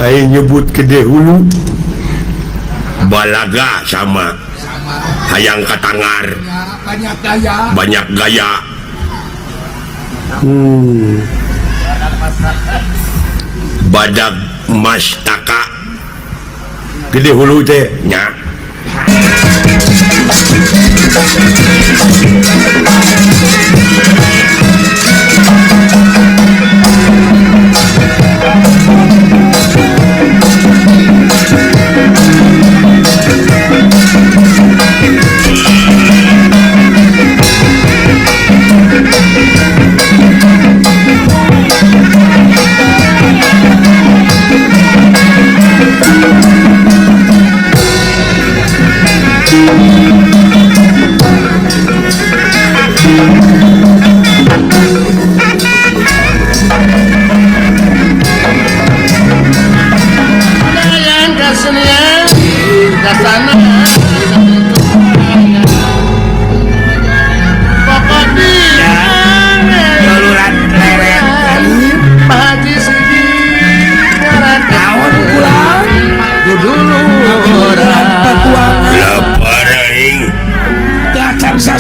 Ayo nyebut gede hulu balaga sama hayang katangar banyak gaya badak mastaka gede hulu teh nya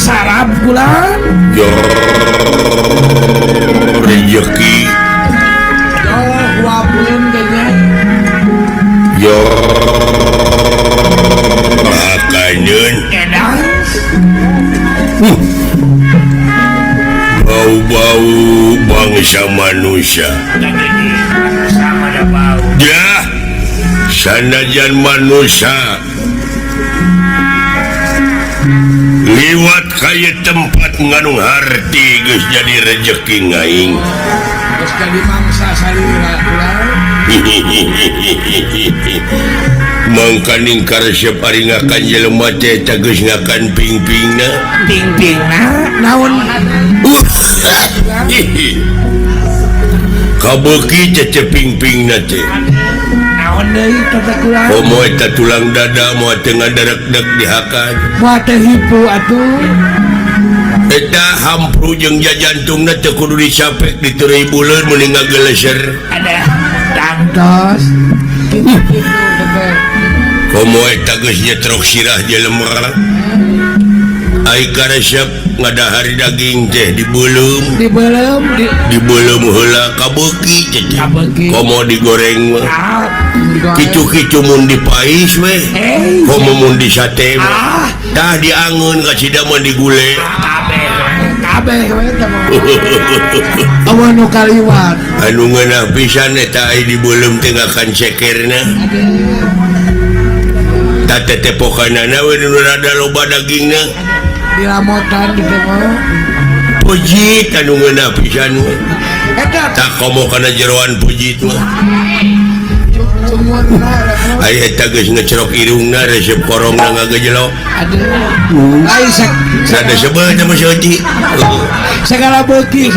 sarap bulan rezeki wabun kayaknya makanan bau-bau bangsa manusia ya sanajan manusia liwat kaya tempat nganung harti geus jadi rezeki ngaing terus jadi mangsa salira mangkaning karesep ari ngakan jelema teh eta geus ngakan ping-pingna naon kabeuki cece ping-pingna teh naon deui tata kulang komo eta tulang dada moal teu ngadarek-dek dihakan moal teu hipu atuh eta hampru jeung jajantungna teu kudu dicapek diteureuy buleun mun ngageleser ada tangtos komo eta geus nyetrok sirah jelema ai karesep ngadahar daging teh dibeuleum heula kabeuki teh komo digoreng mah kicu-kicu mun dipais we komo mun di sate mah tah diangeun ka cida mun digule kabeh we teh mah anu kaliwat anu ngeunah pisan eta ai dibeuleum teh ngakan cekerna tah tetepokanana we nu rada loba dagingna dilamotan gitu mah pujit anu ngeunah pisan we tak komo kana jeroan pujit mah ai eta geus ngecrok irungna resep korongna ngagejelok aduh ai sada sebeuh teh masih oji segala beuki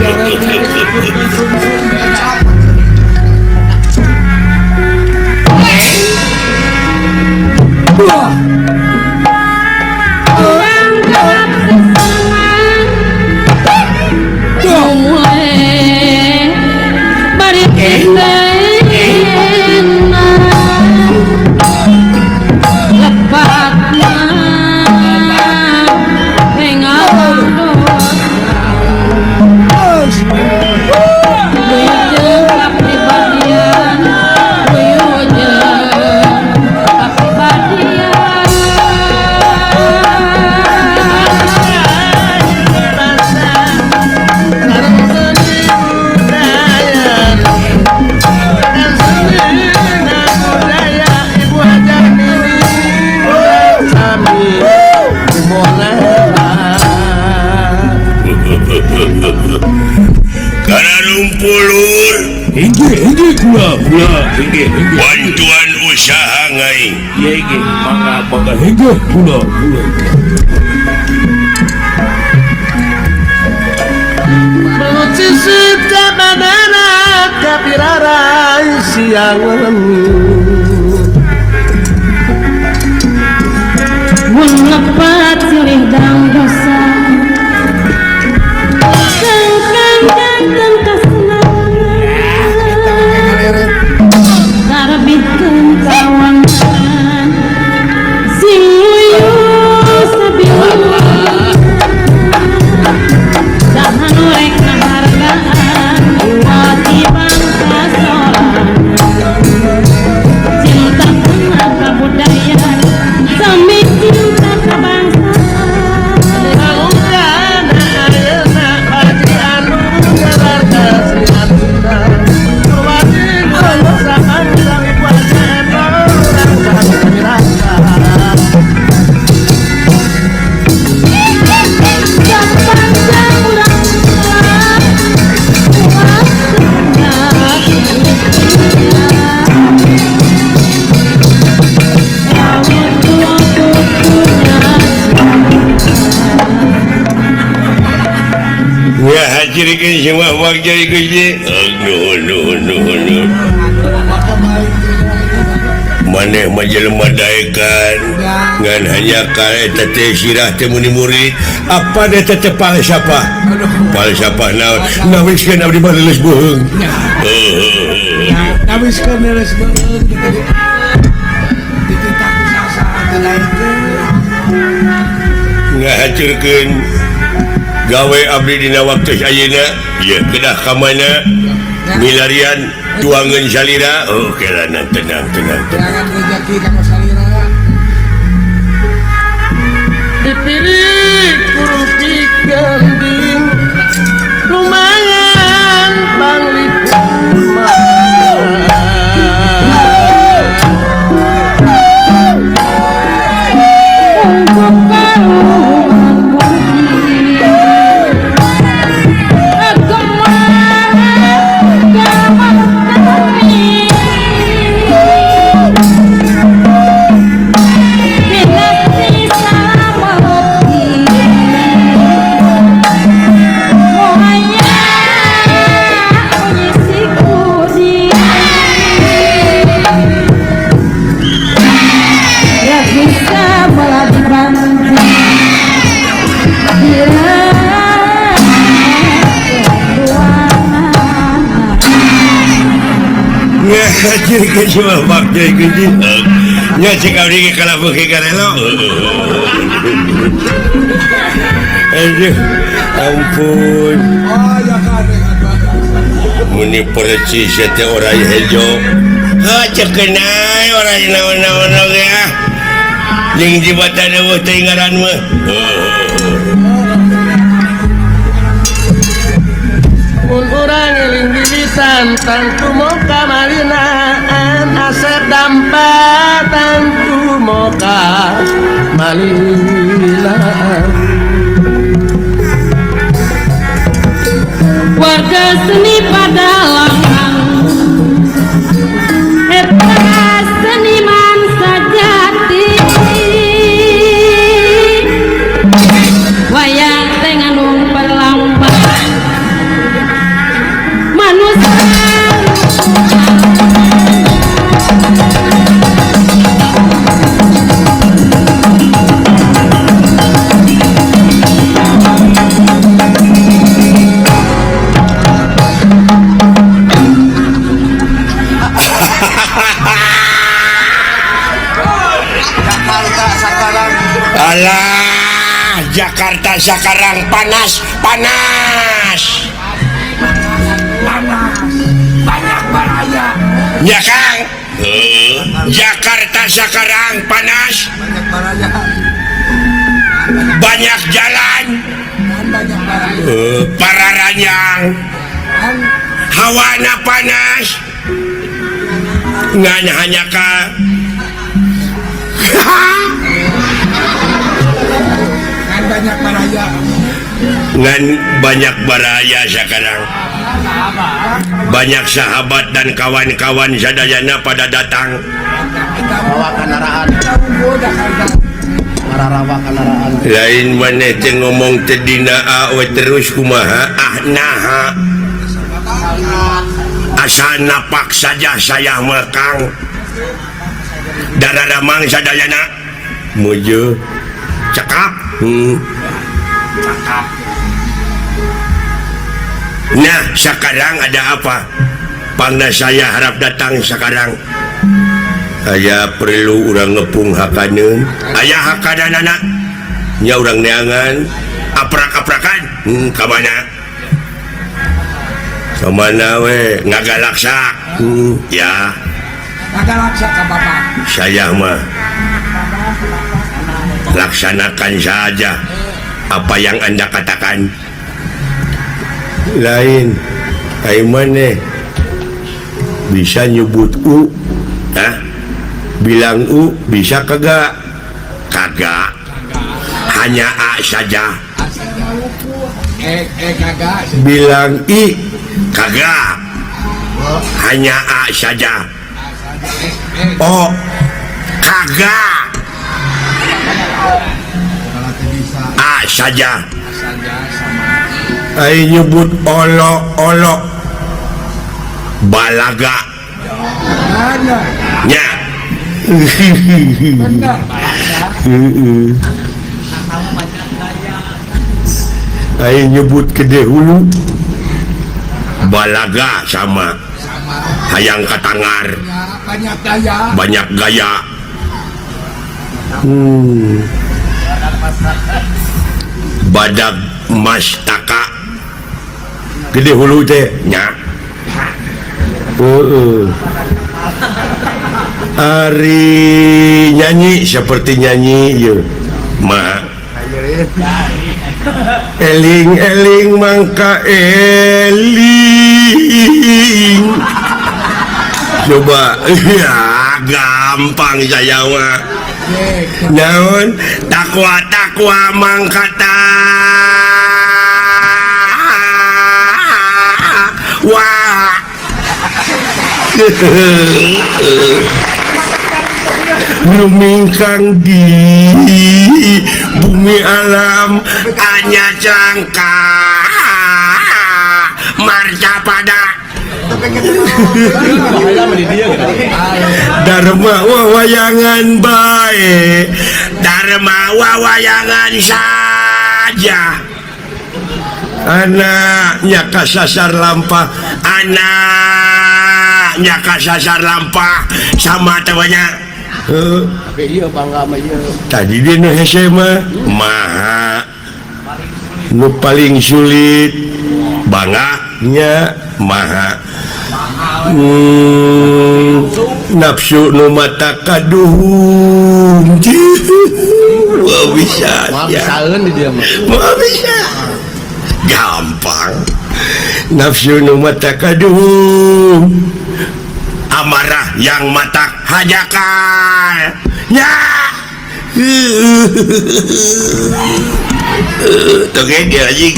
bantuan usaha ngaing ya ge mangga hege kula melucisit ka manana kapirarai siang mun lepat silih dang dosa Lebih cirikan semua bang jadi kerja. Maneh majelema daekan ngan hanya kare tete sirah teh muni murid apa da tete palsafah naon ngawiskeun abdi mah leuleus beuheung ngawiskeun leuleus beuheung dititah sasa teh lain teh ngahancurkeun gawe abdi dina waktu ayeuna ieu kedah ka mana milarian tuangan salira. Oke lah, tenang. jangan rezeki kamu salira dipilih kurupi gending lumayan panglipur cirikan semua bang jadi kerja. Nya cik abdi kalau beuki karelo. Aduh, ampun. oh ya kan Muni percis teh orang hejo. Cek kenai orang naon-naon oge ah. Jeung jibatan eueuh teh ngaran mah. mun urang eling bilisan tangtu moka malinaan asep dampa tangtu moka malinaan warga seni pada langkang eta seniman sajati wayang teh nganung perlambangan manusia Alah, Jakarta sekarang panas. banyak bahaya Ya Kang. Jakarta sekarang panas. banyak bahaya Banyak jalan. banyak bahaya Pararanyang. Hawana panas. Ngan hanya ka. banyak bahaya Ngan banyak baraya sekarang. Banyak sahabat dan kawan-kawan sadayana pada datang. bawa kendaraan mararawa kendaraan Lain maneh teh ngomong teh dina awe terus kumaha naha. Asal napak saja saya mah Kang. Dararamang sadayana. Muju cakap. Nah, sekarang ada apa? Pangna saya harap datang sekarang. Saya perlu urang ngepung hakaneun. Aya hakanan anak. Nya urang neangan aprak-aprakan. Ka mana? Ka mana we? Ngagalaksak. Ya. ngagalaksa ka bapak Saya mah laksanakan saja apa yang Anda katakan. Lain maneh bisa nyebut U, bilang U bisa kagak? Kagak, hanya A saja. kagak Bilang I kagak, hanya A saja. Oh kagak, A saja. Ai nyebut olok-olok balaga Ada. nya. Benar. Ai nyebut gede hulu balaga sama hayang katangar Ya, banyak daya. banyak gaya. Badag mastaka gede hulu teh nya. Ari nyanyi seperti nyanyi ya ma eling mangka eling coba ya gampang saya mah naon takwa mangka wah lumingkang di bumi alam hanya cangka marcapada Dharma wawayangan bae Dharma wawayangan saja anaknya kasasar lampah anaknya kasasar lampah sama tawanya. Iya bangga sama iya. Tadi dia nu hese mah maha nu paling sulit banganya maha nafsu nu mata kaduhung wah bisa ya Bisaeun di dia mah. wah bisa gampang nafsu nu mata kaduhung amarah yang mata hajakan ya tuh kayak dia aja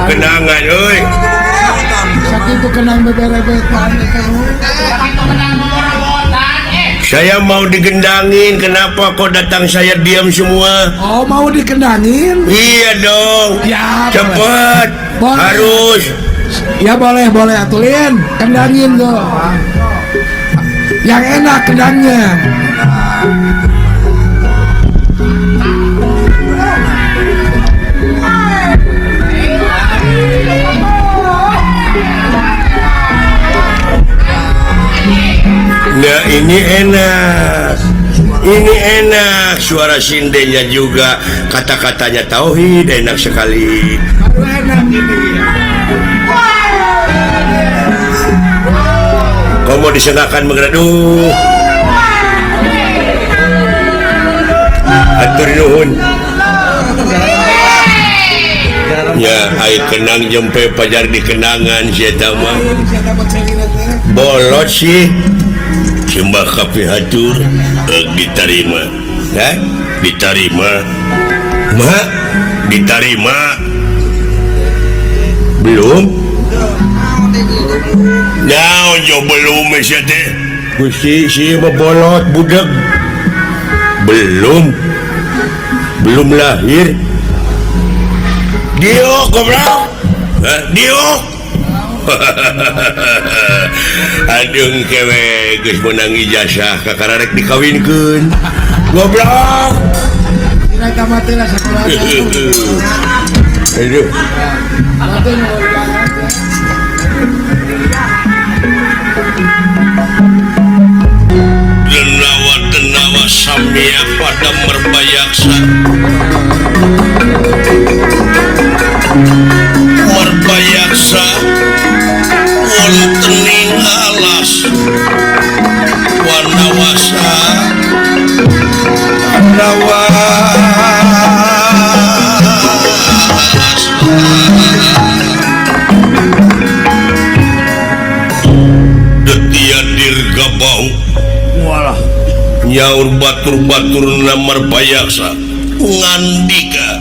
kenangan oi Sakitu kenang bebere-betan saya mau digendangin kenapa kok datang saya diam semua Oh mau dikenangin? iya dong Ya cepat Boleh. harus Ya boleh atulin kendangin tuh yang enak kendangnya. Nah ini enak suara sindenya juga kata-katanya tauhid enak sekali Baru enak ini. kau mau disengakan mengeduh atur nuhun ya ai kenang jempe pajar di kenangan sieta mah bolot sih simbah kapi hatur diterima diterima mak diterima belum nah jo belum masih teh Gusti si bolot budak belum lahir diok goblok diok aduh kewe geus menang ijazah kakararek dikawinkeun goblok Mereka mati lah sekolah. aduh Mati denawa samia pada merbayaksa wala tening alas warna wasa boga bau walah nyaur batur-batur namar bayaksa ngandika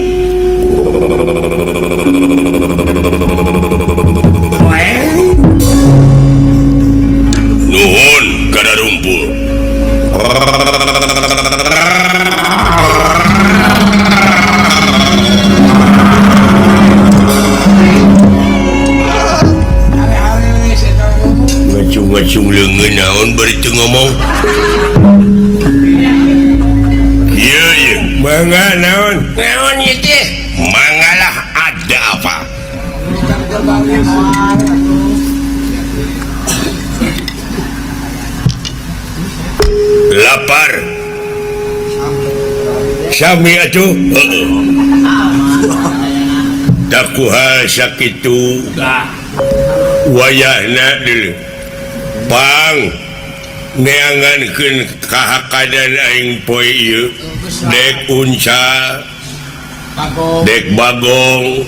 nuhun kada rumpul ngacung leungeun naon bari teu ngomong iya mangga naon ieu teh manggalah ada apa lapar sami atuh tak kuha sakitu wayahna deuleu pang neangankeun kahakadan aing poe ieu dek unca dek bagong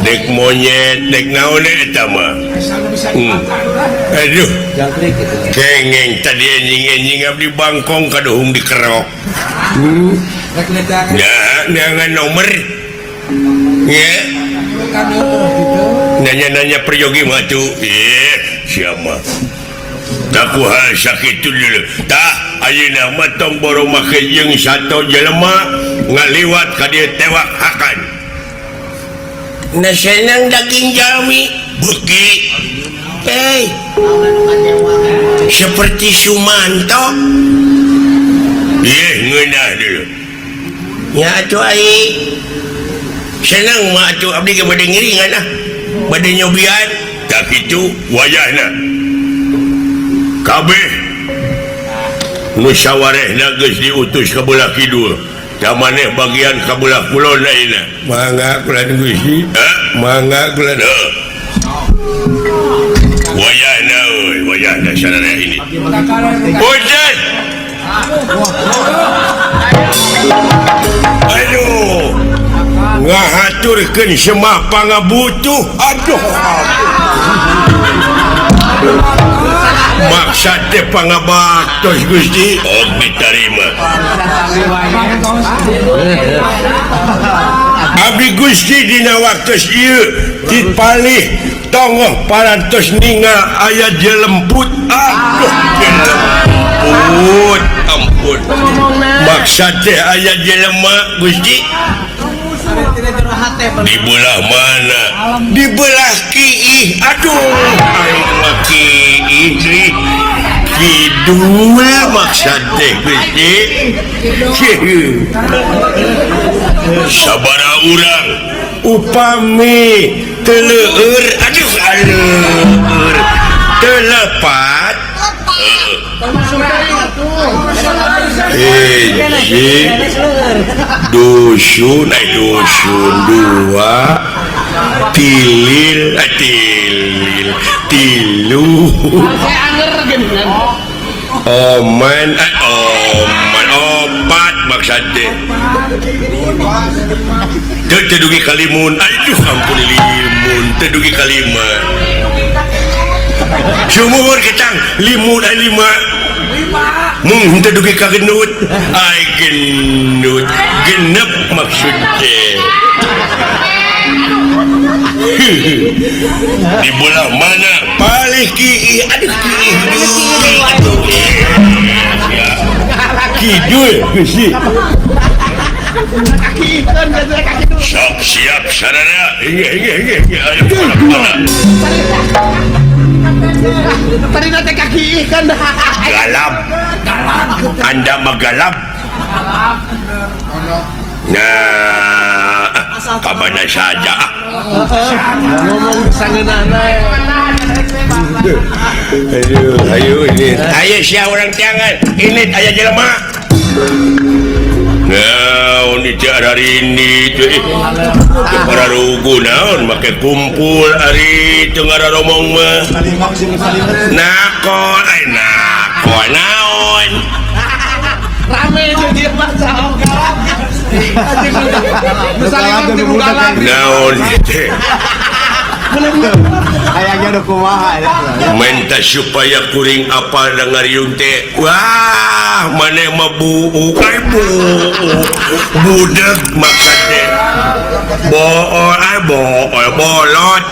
dek monyet dek naon eta mah aduh kengeng tadi anjing-anjing abdi bangkong kaduhung dikerok nah neangan nomor ya nanya-nanya peryogi mah tuh siapa tak kuha sakitu dulu tah ayeuna mah tong boro make jeung sato jelema ngaliwat ka dieu tewak hakan nasenang daging jalmi beuki seperti Sumanto ngeunah dulu nya atuh ai senang mah atuh abdi ge bade ngiringan bade nyobian tak kitu wayahna kabeh musyawarehna geus diutus ka belah kidul da maneh bagian ka belah kulon ayeuna mangga kulan Gusti mangga kulan wayahna euy wayahna sararea ini hujan aduh ngahaturkeun semah pangabutuh aduh maksud teh pangabaktos Gusti ditarima abdi Gusti dina waktos ieu dipalih tongoh parantos ningal aya jelemput aduh jelemput ampun maksud teh aya jelema Gusti di belah mana di belah kiih aduh aing mah kiih kidul maksud teh Gusti sabaraha urang upami teu leueur aduh aleueur teu lepat dusun dua tilil tilu oman opat maksudnya tedugi kalimun aduh ampun limun tedugi kalimat sumur ketang limun lima mung tedugi ka genut ai genut genep maksudnya di belah mana palih kiih aduh kidul Gusti sok siap sarana ayo Parina teh kaki kan galap anda magalap nah kamana saja ngomong sangeunana ayo ini ayo sia urang tiangan ini aya jelema naon itu hari ini tuh para rugu naon make kumpul ari teu ngararomong mah nakon naon rame jadi baca naon teh Kayaknya udah kumaha ya. minta supaya kuring apa ngariung teh wah mana mah buuk ay budak makan teh bolot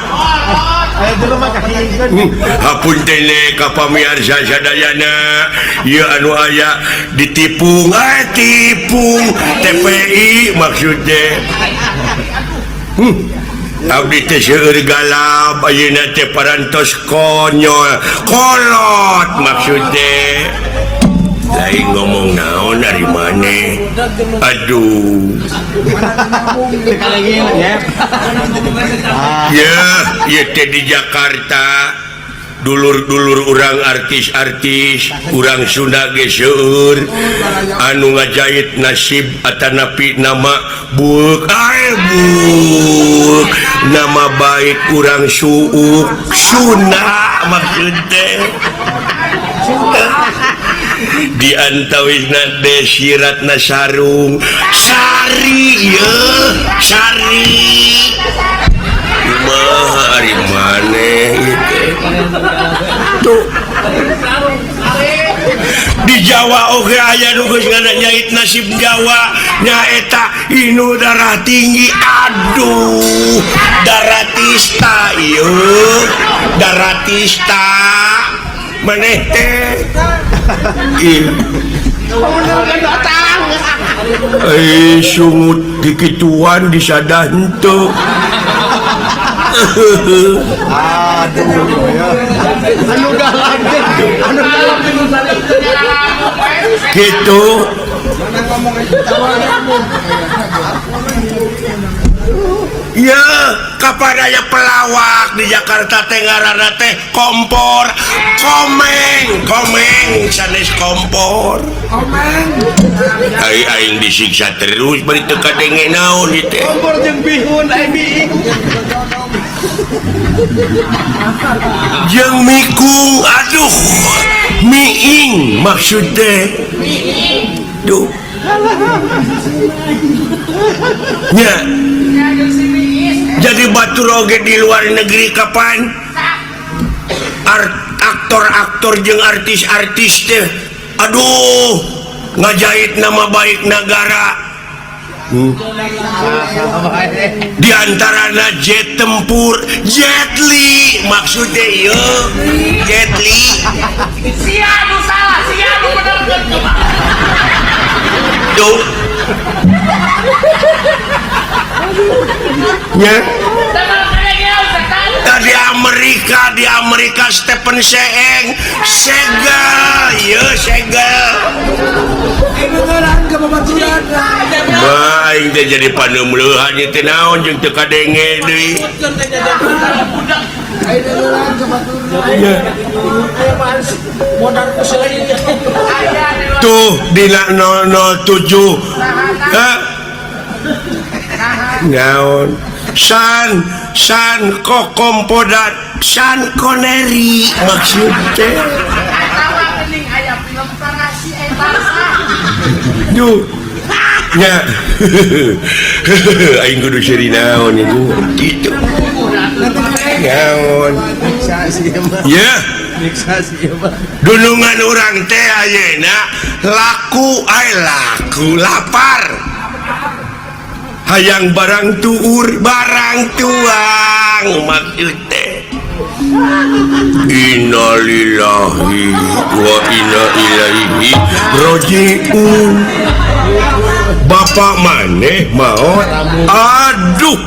Ayo dulu mah kaki ikan. hapun tene ka pamirsa sadayana ieu anu aya ditipung tipung TPI maksudnya abdi teh seueur galap ayeuna teh parantos konyol kolot maksudnya lain ngomong naon dari mana aduh Sekali lagi ya. ya teh di Jakarta dulur-dulur orang artis-artis urang Sunda ge seueur anu ngajait nasib atanapi nama buk nama baik urang suuk Sunda maksudnya di antawisna desiratna sarung sari ya sari kumaha ari maneh tuh di Jawa oge aya nu geus nyait nasib Jawa nyaeta inu darah tinggi aduh daratista ieu daratista maneh teh sungut dikituan disadah henteu Aduh ya. Anu galak gitu ya kapadaya pelawak di Jakarta teh ngaranna teh kompor komeng sanes kompor aing disiksa terus bari teu kadenge naon ieu teh kompor jeung bihun ai biing. jeung mikung aduh miing maksudnya duh nya jadi batur oge di luar negeri kapan aktor-aktor jeung artis-artis teh aduh ngajait nama baik negara di antarana jet tempur Jet Li maksudnya yo Jet Li Sia nu salah, sia nu benerkeun kumaha. tuh nya Tanggal kaya setan. di Amerika Stephen Seeng segel yo segel baik teh jadi paneumleuhan ieu teh naon jeung teu kadenge deui tuh dina 007 naon san kokompodat san koneri maksudnya Atawa geuning aya film pangasi bangsa. duh nya aing kudu seri naon itu gitu naon ya dunungan urang teh ayeuna laku lapar hayang barang tuur barang tuang maksud teh innalillahi wa inna ilaihi rajiun bapak maneh maot aduh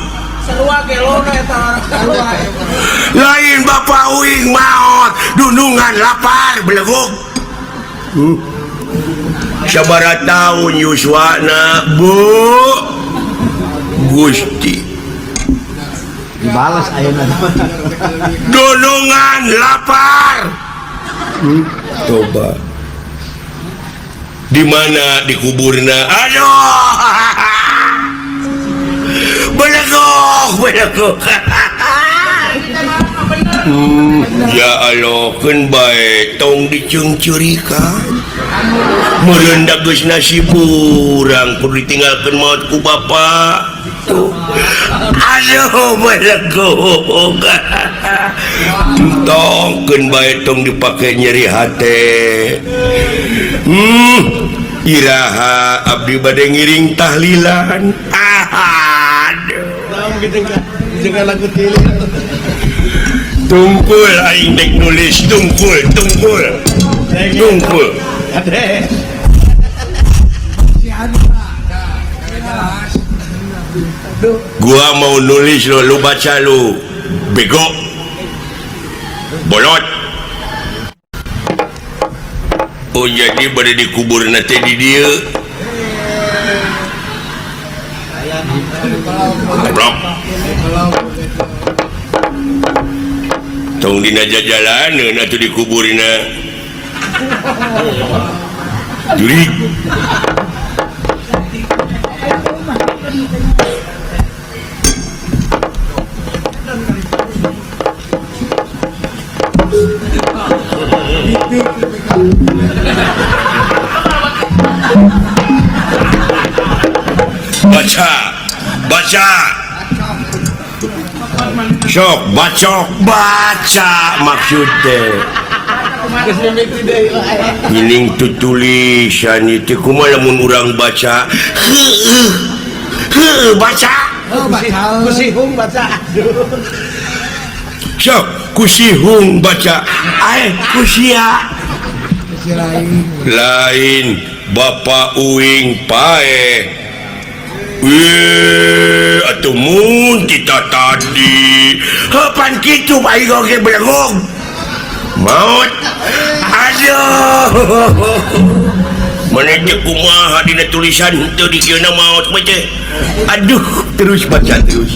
lain bapak uing maot dunungan lapar beleguk sabaraha taun yuswana bu Gusti dibalas ayeuna. dunungan lapar coba di mana dikuburna aduh beleguk ya Allah kan baik tong dicungcurikan merendak geus nasib urang kudu ditinggalkeun maot ku bapa aduh belego tongkeun bae tong dipake nyeri hate iraha abdi bade ngiring tahlilan aduh Jangan lagu tili. tungkul aing dek nulis tungkul Ade. Si Anu jelas. gua mau nulis lo, lu baca lu bego bolot. Oh jadi pada dikubur nanti di dia goblok tong dina jajalan atuh dikuburina jurig baca sok baca maksudnya ini tulisan itu kumaha lamun urang baca baca Oh, baca. Kusihung baca. sok kusihung baca kusia Si lain Bapak Uing pae atuh mun kita tadi hapan kitu bae oge belengong maut aduh mana teh kumaha dina tulisan teu dikieuna maut baca aduh terus baca terus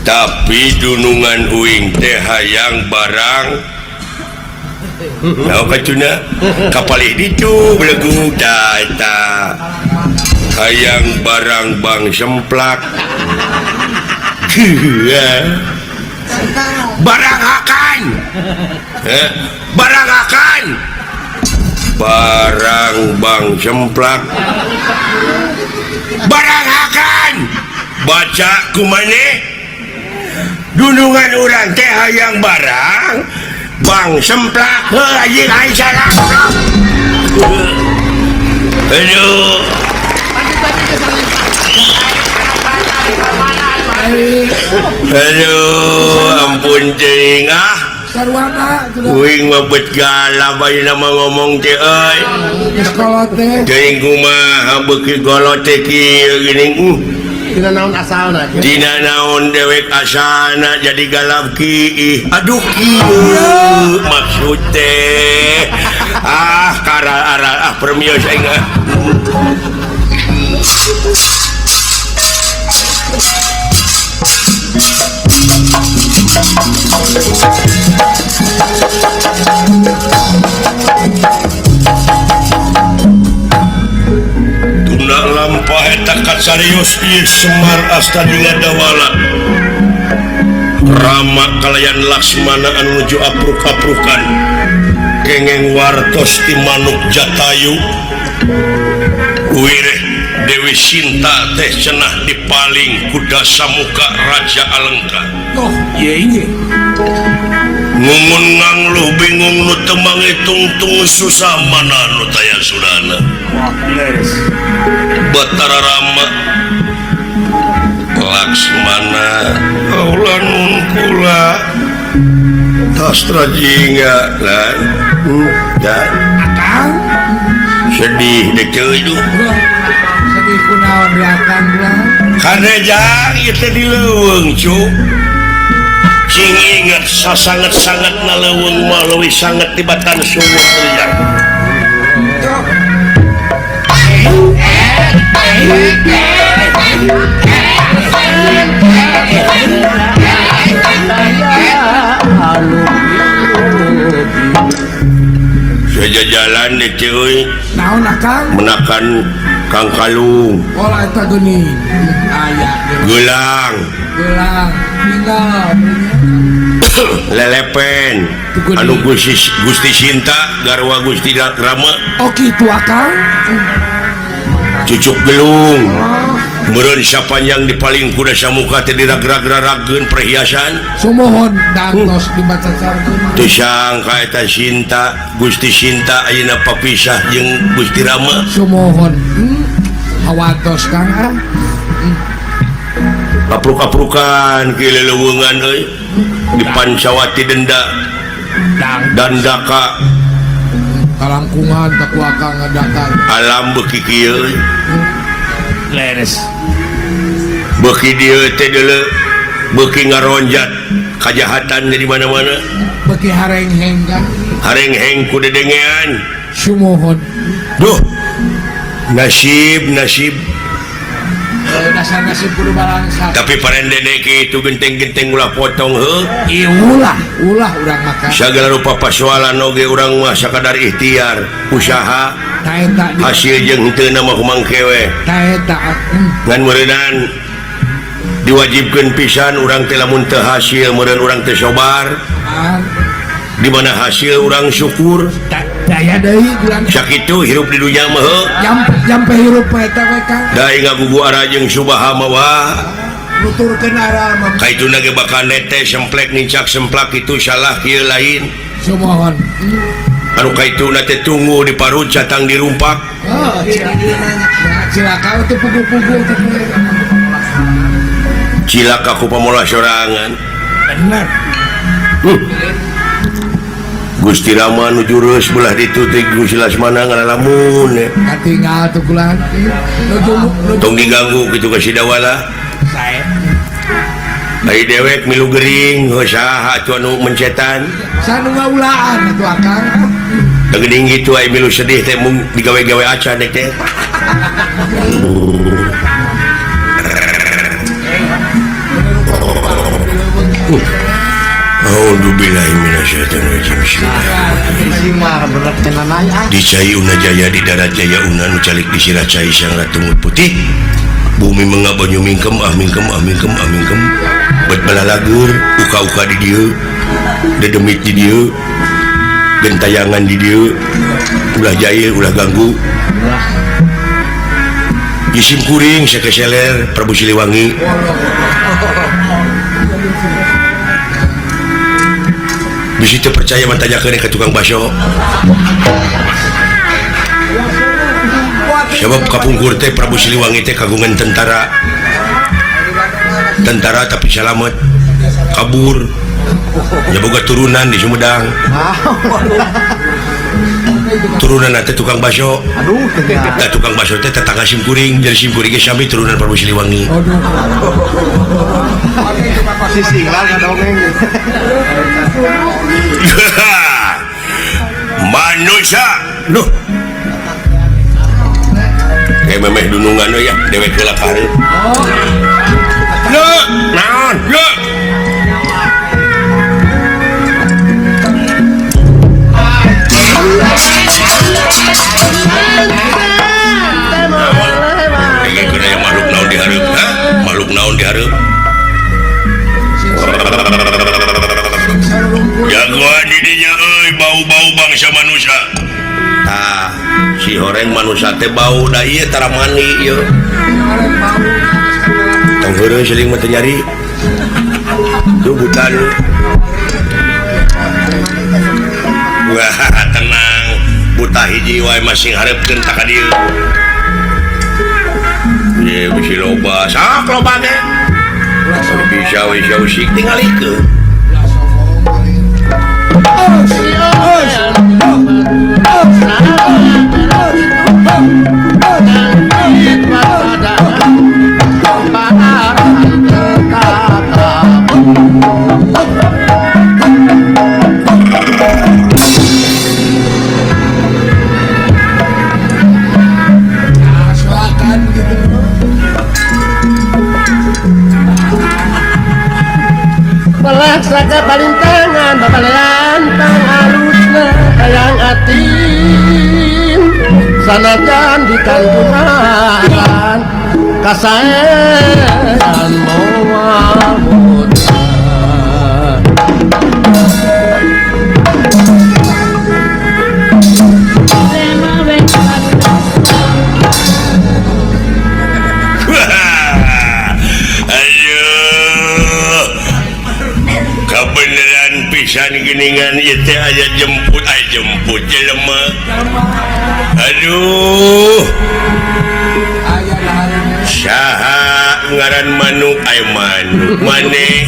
tapi dunungan Uing teh hayang barang nah kacuna kapalih ditu belegu eta hayang barang bang semplak barang akan barang bang semplak barang akan baca kumane dunungan urang teh hayang barang bang semplak anjing aing salah aduh aduh ampun cing sarwana uing mabet galak bayi nama ngomong teh euy sekolah teh. cing kumaha beuki golote kieu gini Dina naon asalna. dina naon dewek asana jadi galap ki aduh kieu maksud teh karal permios aing tunda lampah eta serius ieu Semar Astadinga Dawala Rama kalayan Laksmana anu nuju apruk-aprukan kengeng wartos ti manuk Jatayu wireh Dewi Sinta teh cenah dipaling kuda Samuka Raja Alengka Oh, iya. ngumun ngangluh bingung nu temang tungtung susah mana nu taya sudana Batara Rama Laksmana kaulah nun kula tastra jingga lan Akang. sedih dek itu Sedih kunaon belakang lah. karena jang itu di leuweung cuk cing inget sasangat-sangat na leuweung mah leuwih sangat tibatan sumur teuing saja jalan deh cuy Naon akang? menakan Kang Kalung Pola eta geuning. Aya gelang gelang tinggal. lelepen anu Gusti Sinta garwa Gusti Rama Oh kitu akang. cucuk gelung Oh, Meureun sapanjang di paling kuda samuka teh dirag-rag-ragkeun perhiasan Sumohon dantos dibaca sarkeun. teu sangka eta Sinta Gusti Sinta ayeuna papisah jeung Gusti Rama Sumohon. Awatos Kang ah. kapruk-kaprukan ki leuweungan euy di Pancawati Denda Dandaka Kalangkungan takuaka ngadakan. alam beuki kieu euy. Leres. Beuki dieu teh deuleu beuki ngaronjat kajahatan di mana-mana Beki harengheng kan. hareng-heng ku dedengean Sumohon. duh nasib Dasar-nasib kudu balangsa. tapi parendene kitu genteng-genteng ulah potong heuh Ulah urang makan. sagala rupa pasoalan oge urang mah sakadar ikhtiar usaha Taeta di. hasil jeung henteu mah kumangkewe Taeta. ngan meureunan diwajibkeun pisan urang teh lamun teu hasil meureun urang teh sobar di mana hasil urang syukur Daya deui bulan. sakitu hirup di dunya mah heuh Jampe hirup eta we Kang. da ngagugu ara jeung subaha mah wah Nuturkeun ara mah. kaituna ge bakal nete semplek nincak semplak itu salah kieu lain Sumohon. anu kaituna teh tunggu di parut catang dirumpak Oh, cilaka itu pugu-pugu teh. cilaka ku pamola sorangan Bener. Gusti Rama nuju reus belah ditu teh Gusti Lasmana ngalamun Katinggal tuh bulan. tong diganggu kitu ka sidawala Saya. ai dewek milu gering saha atuh anu mencetan Sanu ngaulaan atuh Akang. da geuning kitu ai milu sedih teh mung digawe-gawe acan teh A'udzubillahi minasyaitonirrajim. Di Cai Una Jaya di darat Jaya Una nu calik di Sirah Cai Sang Ratungut Putih. Bumi mengabanyu mingkem mingkem bet balalagur uka-uka di dieu dedemit di dieu gentayangan di dieu ulah jaya ulah ganggu isim kuring sakeseler Prabu Siliwangi bisi teu percaya mantanyakeun ka tukang baso sebab kapungkur teh Prabu Siliwangi teh kagungan tentara tapi selamat kabur nyaboga turunan di Sumedang turunan teh tukang baso tukang baso teh tetangga simkuring jadi simkuring sami turunan Prabu Siliwangi manusia loh kayak memeh dunungan ya dewek gelap hari loh naon loh kayak kena yang makhluk naon diharap makhluk naon diharap jagoan didinya bau-bau bangsa manusia si horeng manusia teh bau da ieu tara mani ieu tong heureun seuling mah teu nyari tuh bukan wah tenang buta hiji wae masing hareupeun ta ka dieu ye bisi loba sak loba ge bisa we usik tingalikeun Pelaksana palintangan babalean tang alusna hayang atin sanajan di kantungan kasaean moal mutan geningan itu aya jemput jelema aduh saha ngaran manuk manuk maneh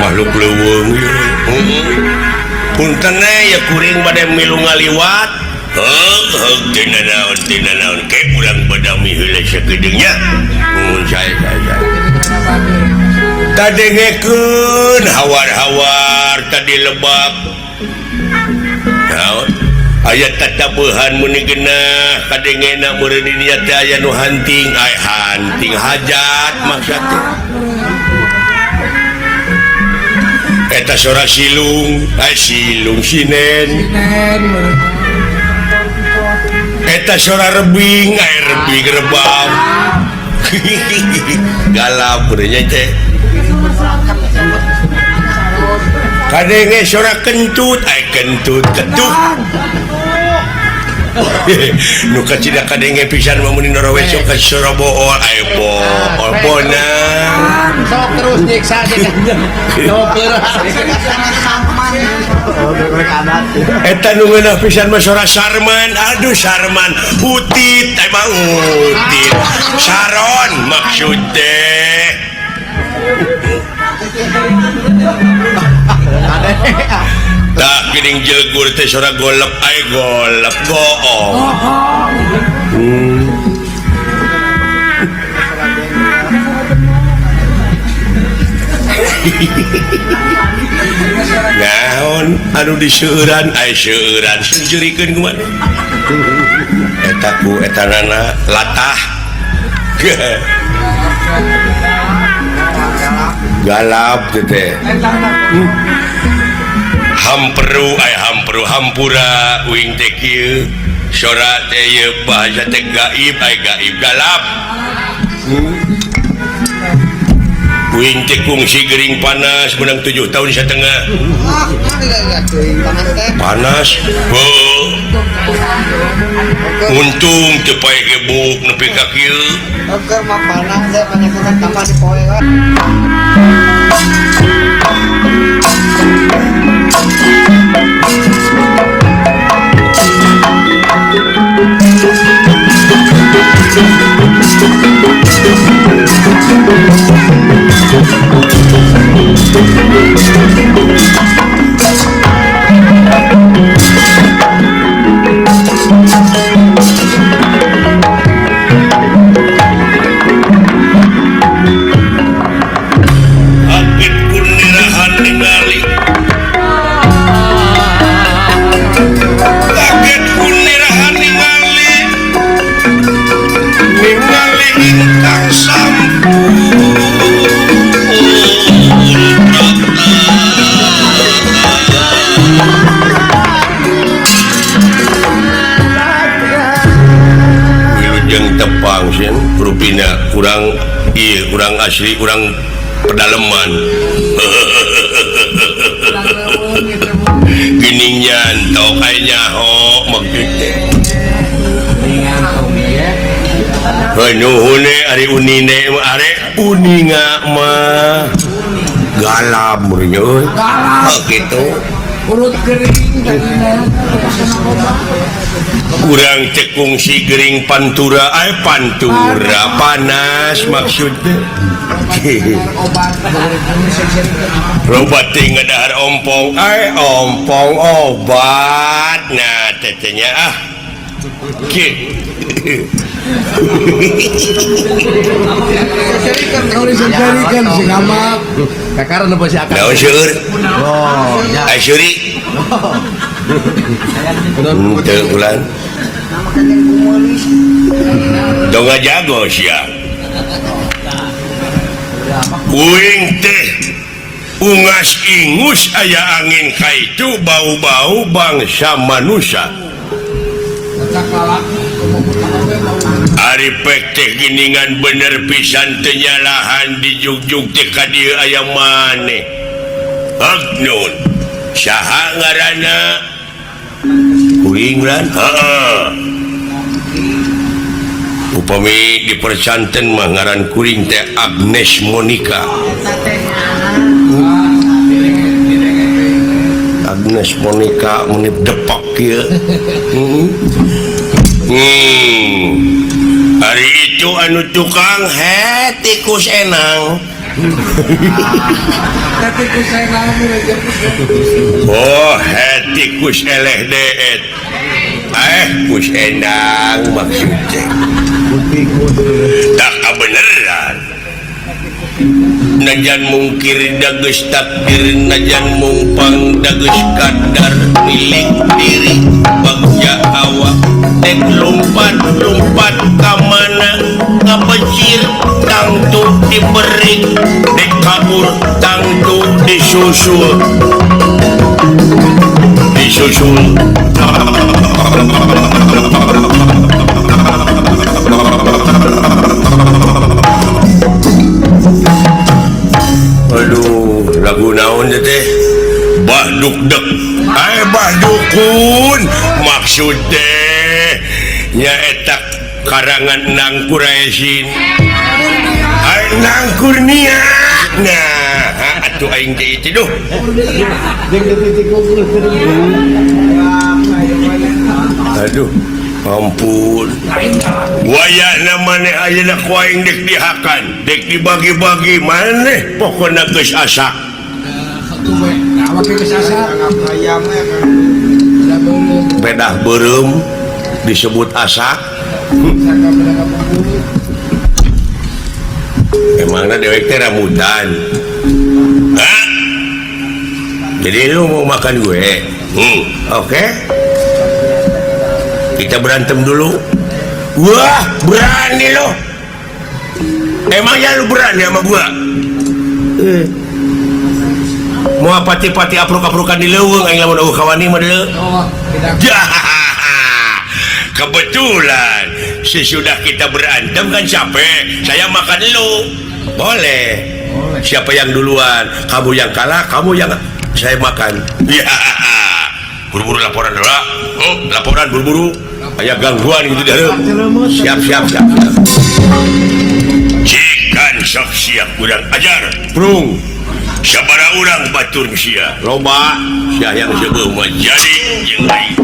makhluk leuweung punten ya kuring bade milu ngaliwat tina naon ke ulang badami heula sakedeungnya mun saya tadengekeun hawar-hawar tadi lebab naon aya tatabuhan muni genah kadengena meureun dinya teh aya nu hunting hajat maksudna eta sora silung sinen eta sora rebing rebab galap nya teh kadenge sora kentut ketuk nu kacida kadenge pisan mamuni noroweso ka sora bool bona sok terus nyiksa aja eta nu ngeunah pisan mah sora Sarman aduh Sarman utit emang utit Saron maksud teh tak geuning jelegur teh sora golep goong naon anu diseueuran seueuran sujurikeun kumaha eta nana latah galap teh hampura uing teh kieu sora teh ieu bahasa teh gaib galap uing teh kungsi gering panas menang 7 tahun satengah panas untung teu pae gebuk nepi ka kieu Oke, mah panas deh, banyak orang tambah di poe kan. kurang asli kurang pedalaman gininya tau kayaknya maksudnya nuhune ari unine are uninga mah galam meureun gitu urut kering kurang cekung si gering pantura panas maksudnya obat tinggal dahar ompong obat nah tetenya kalau disegarikan si ngamak kakaran apa sih akan daun syur syuri teu bulan dong jago siang uing teh ungas ingus aya angin kaitu bau-bau bangsa manusia ari pek teh giningan bener pisan teu nyalahan di jugjug teh ka dieu aya maneh agnun saha ngaranna uing lan upami di percanten mah ngaran kuring teh Agnes Monica Agnes Monica menit depak ya. Hari itu anu tukang tikus enang. Tapi ku saya nami aja. Oh, tikus eleh deet. Kus enang maksudnya. Tak beneran. Najan mungkir dages takdir, najan mumpang dages kadar milik diri bagja awak dek lompat kamana ngabecir tangtu diberi dek kabur tangtu disusul aduh lagu naon teh bahduk dek bahdukun maksud teh nyaetak karangan Nang Quraisyin Nang Kurnia nah atuh aing teh itu duh aduh ampun waya namanya ayeuna ku aing dek dihakan dek dibagi-bagi maneh pokona geus asa Awak ke sasa. ayamnya bedah beureum disebut asa emangna dewek teh rambutan hah? Jadi lu mau makan gue oke. Kita berantem dulu. Wah berani lo. Emangnya lu berani sama gua? Mau pati-pati apruk-aprukan di leuweung aing lamun eueuh kawani mah deuleu. Oh, tidak. Kebetulan sesudah kita berantem kan capek. Saya makan lu. Boleh. Siapa yang duluan? Kamu yang kalah, kamu yang saya makan. Ya. Buru-buru laporan dulu. Laporan buru-buru. Aya gangguan gitu dah. Siap. Cikan sok siap urang ajar. Prung. Sabara urang batur sia. Loba sia yang sebeu mah jadi jeung lain.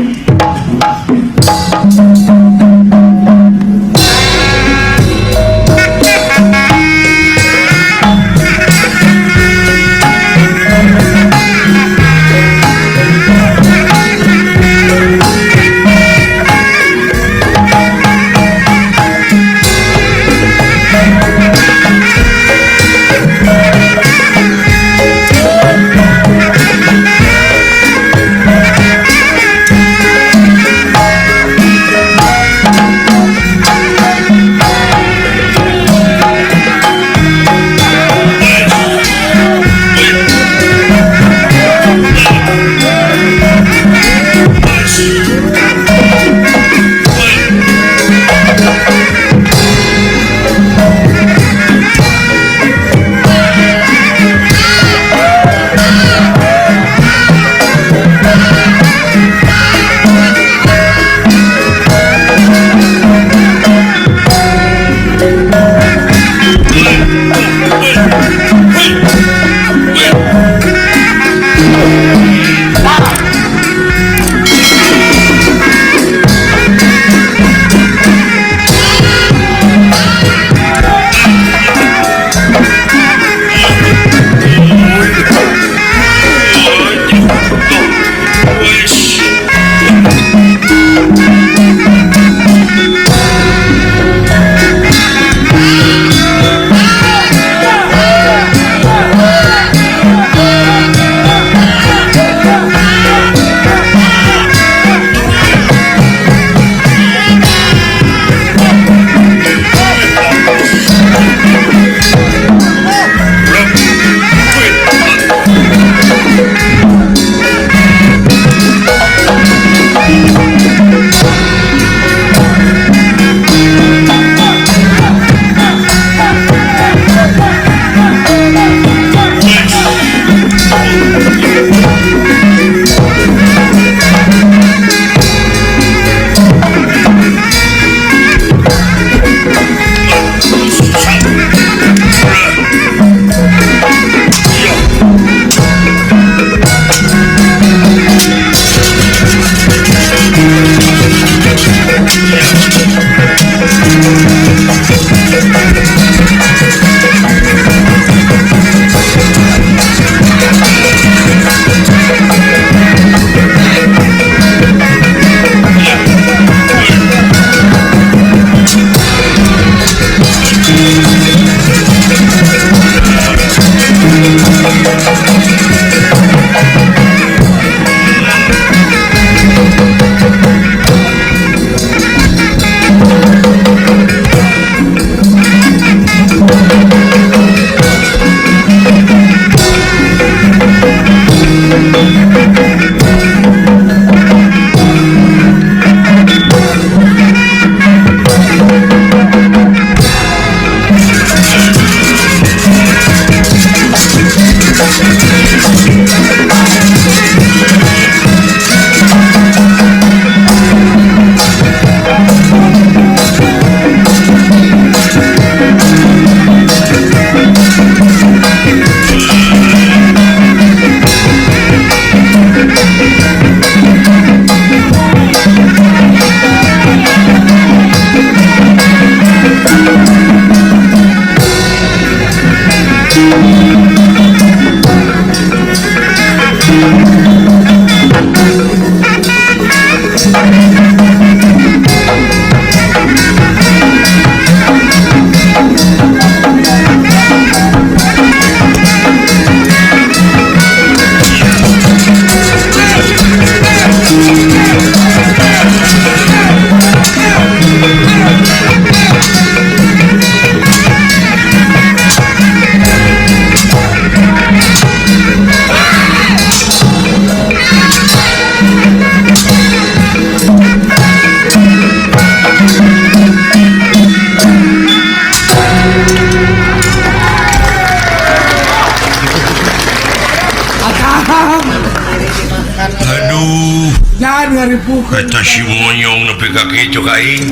Jangan ngaripukeun. Eta si monyong nepi ka kitu ka aing.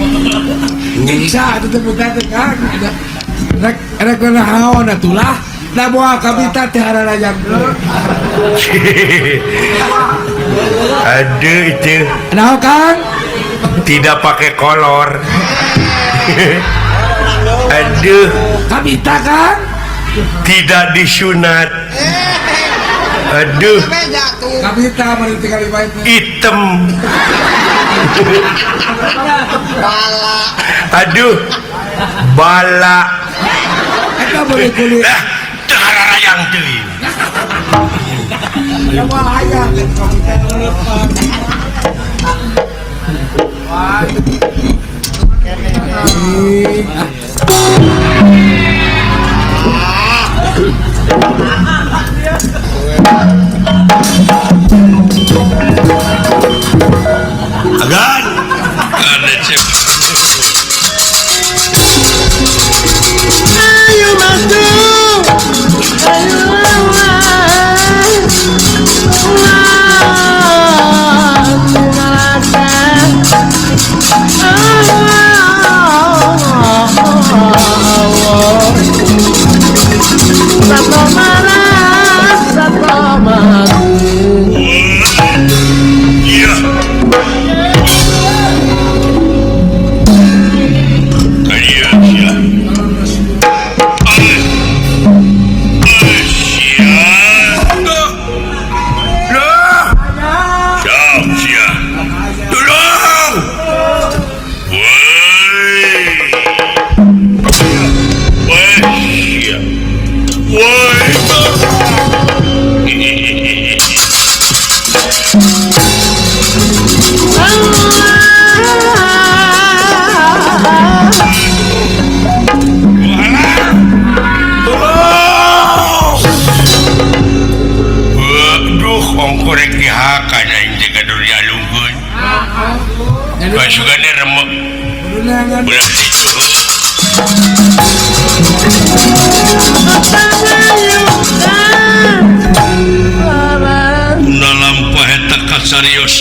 Nyiksa atuh teh bukan teh Kang. Rek naon atulah. Da moal kabita teh hararajang. Aduh itu Naon Kang? tidak pakai kolor. Aduh, Kabita Kang? tidak disunat. Aduh, Jatuh. Kabita mari tinggal di baik. hitam. Bala. Aduh, bala. Eta boleh kulit. Lah, hararayang teuing. Ya moal hayang kabita. Agan. Ada cek. Iya. Iya, iya. Korek dihakan aing teh ka dunia lungkeun. Kasugana remek. Budak itu. Nalampah eta kasarios.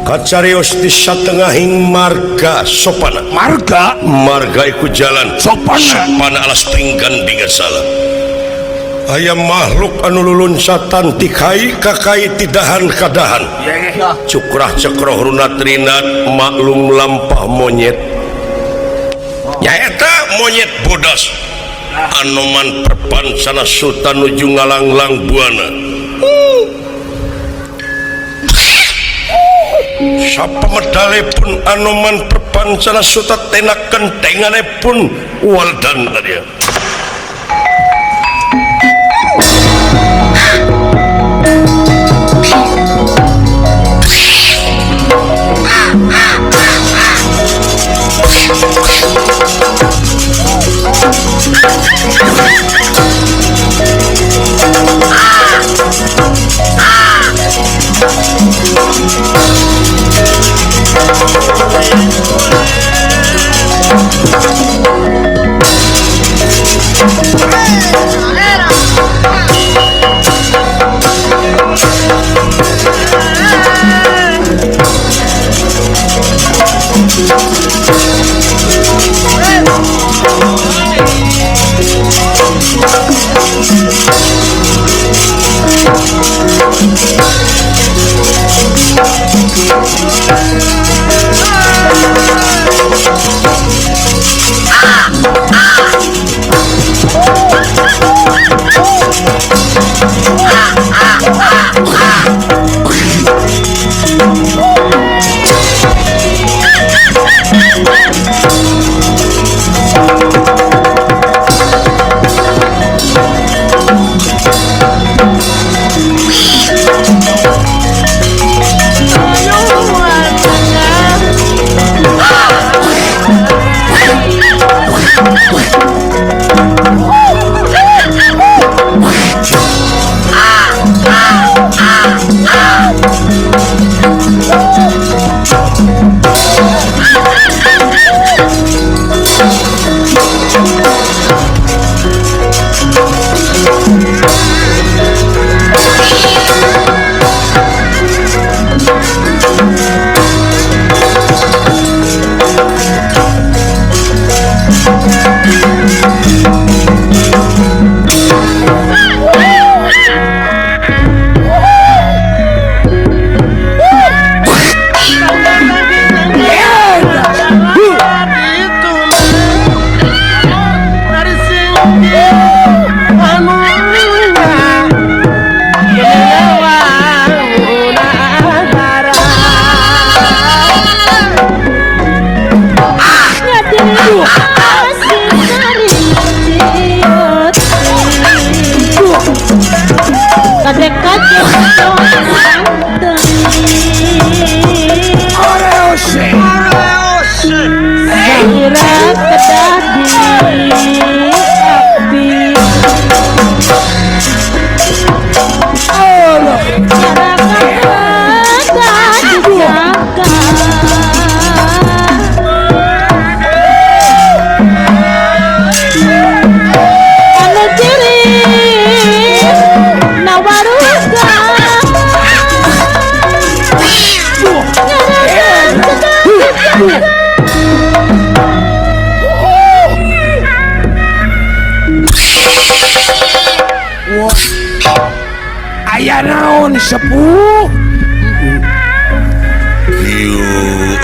Kacarios di satengahing marga sopana. Marga iku jalan sopana alas pinggan bingasala. Aya makhluk anu lulunsatan ti kai ka kai tidahan kadahan. Cukrah cekroh runat rinat maklum lampah monyet. Nyaeta monyet bodas anoman perpansana sultan nuju ngalanglang buana. Sapa medale pun anoman perpansana sultan tenak kentengane pun waldan dia.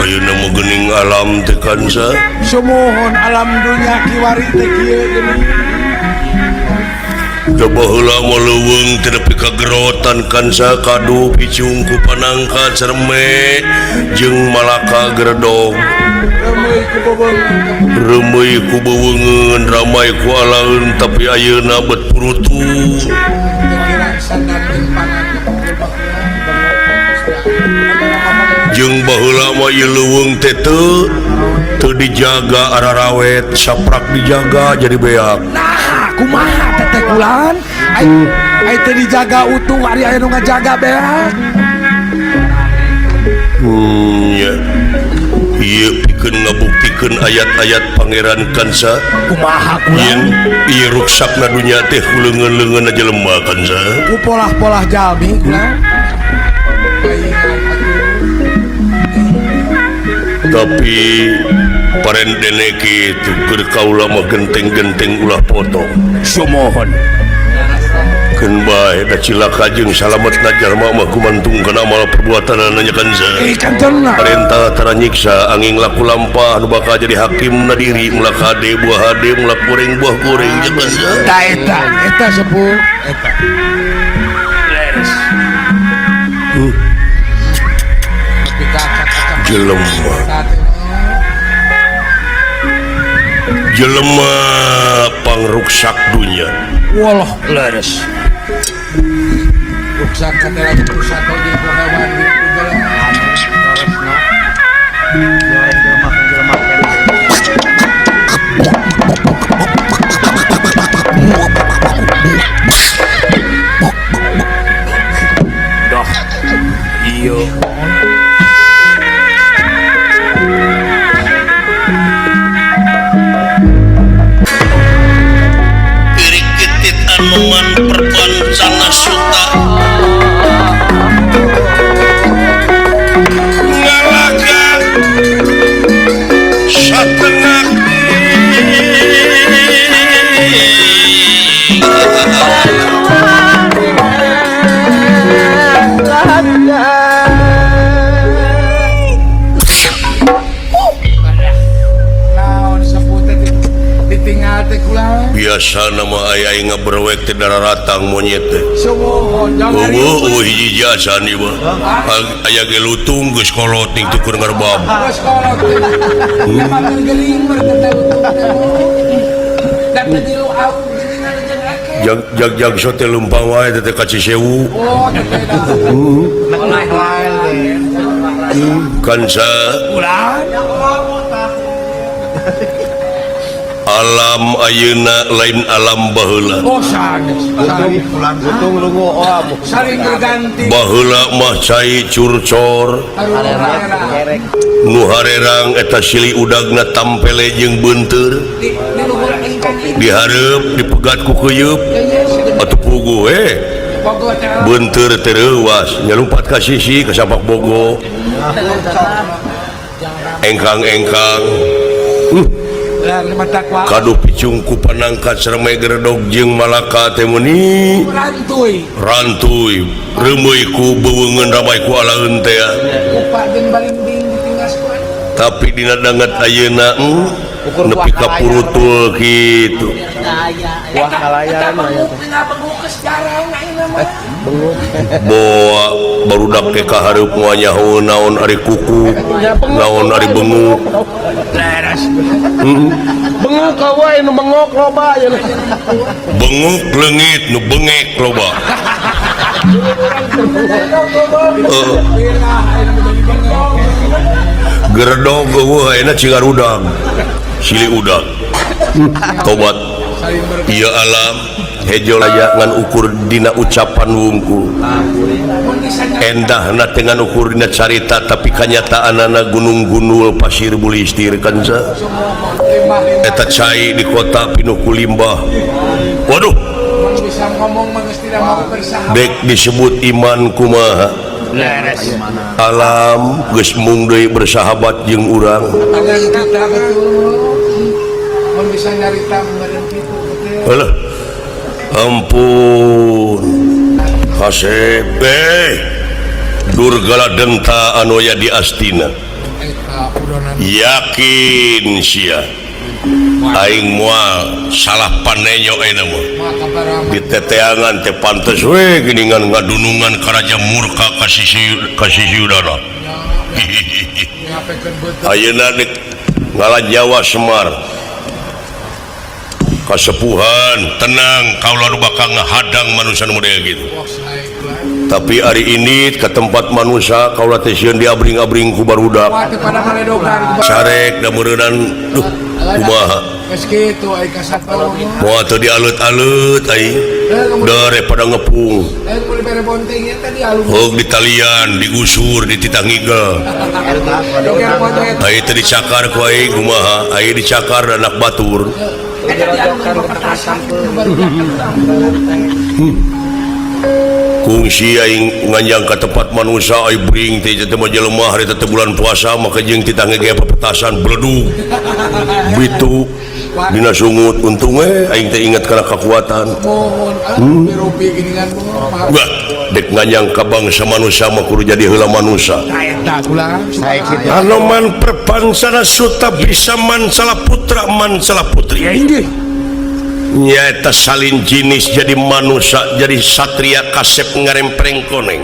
ayo nama gening alam tekan sa Sumuhon alam dunia kiwari teh kieu geuning. coba heula meleuweung teu nepi ka gerotan kan sa kadu picung ku panangkat serme jeung malaka geredog Remeuy remeuy ku ku bebeung beweungeun ramai ku alaeun tapi ayeuna bet purutu pikiran sadar jeung pangan jeung baheula mah ieu leuweung teh teu dijaga ararawet saprak dijaga jadi beak. nah kumaha teteh kulan ai teh dijaga utuh ari aya nu ngajaga beak Ya. Ieu pikeun ngabuktikeun ayat-ayat Pangeran Kansa kumaha yen kulan ieu ruksakna dunya teh leungeun-leungeunna jelema Kansa ku polah-polah jalmi kulan tapi parendene kitu keur kaula mah genteng-genteng ulah potong sumohon keun bae da cilaka jeung salametna jalma mah gumantung kana amal perbuatanna nya Kansa kanjengna parentah tara nyiksa angin laku lampah nu bakal jadi hakim na diri mulak hade buah hade mulak goreng buah goreng jeung Kansa eta sepuh eta jelema pangruksak dunya walah leres ruksak katela ruksak di hewan di Irikitit anuman perpancana suta ngalaga satengah naon sepuh teh ditinggal teh kulan biasa nama ayah ngaberwek teh dararatang monyet teh sumohon jangan hiji jasa nih mah ayah ge lutung geus kolot ning tukur ngerbab bos kolot emang geling berkata dapat dilu au jag sote lumpang wae teh ka Cisewu oh Kansa alam ayeuna lain alam baheula oh saling berganti baheula mah cai curcor nu harerang eta silih udagna tampele jeung beunteur dihareup dipegat ku keuyeub atuh puguh beunteur teh reuwas nyalumpat ka sisi ka sapak bogo engkang-engkang kadu picung ku panangkat seremai geredog jeung malaka teh meuni rantuy remeuy ku beweungeun ramai ku alaeun teh tapi dina danget ayeuna nepi ka purutul kitu Wah kalayan boa barudak teh kahareup moal nyaho naon ari kuku naon ari benguk bengok ka wae nu bengok loba ya. benguk leungit nu bengek loba geredog eueuh ayeuna cingar udang silih udang tobat ieu alam hejo aya ngan ukur dina ucapan wungkul endahna teh ngan ukur dina carita tapi kanyataanna gunung-gunul pasir bulistir Kansa eta cai di kota pinuku limbah waduh dek disebut iman kumaha alam geus mung deui bersahabat jeung urang alah ampun kasep Durgala denta anoya di Astina yakin sia aing moal salah panenyo eta mah di teteangan teh pantes we geuningan ngadunungan ka raja murka ka sisi udara ayeuna ngalah Jawa Semar kasepuhan tenang kaula nu bakal ngahadang manusia nu model gitu tapi hari ini ke tempat manusia kaula teh sieun diabring-abring ku barudak sarek da meureunan duh kumaha geus kitu ai kasatpol moal teu dialut-alut ai daripada ngepung mulai bere bonting eta di alun hog di talian digusur dititah ngigel ai teu dicakar ku ai kumaha ai dicakar anak batur kungsi aing nganjang ka tempat manusia ai bring teh teh mah jelema hari teh bulan puasa maka jeung titah ngege pepetasan bledug bitu dina sungut untung aing teh inget kana kekuatan mohon biropi geuningan mah wah dek nganjang ka bangsa manusia mah kudu jadi heula manusia eta ulang anoman perpansana suta bisa man salah putra man salah putri nyata salin jenis jadi manusia jadi satria kasep ngarempreng koneng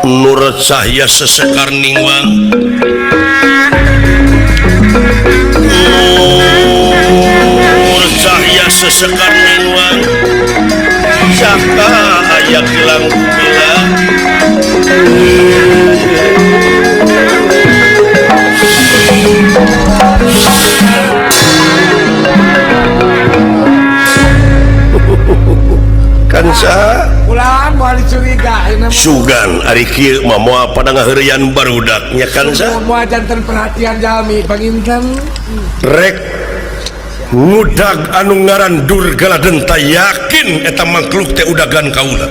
nur cahya sesekar ningwang nur cahya sesekar ningwang saka ayak hilang bilang kansa ulang moal dicuriga sugan ari kieu mah moal pada ngaheureuyan barudak nya kansa moal janten perhatian jalmi panginten rek ngudag anu ngaran Durgala denta yakin eta makhluk teh udagan kaula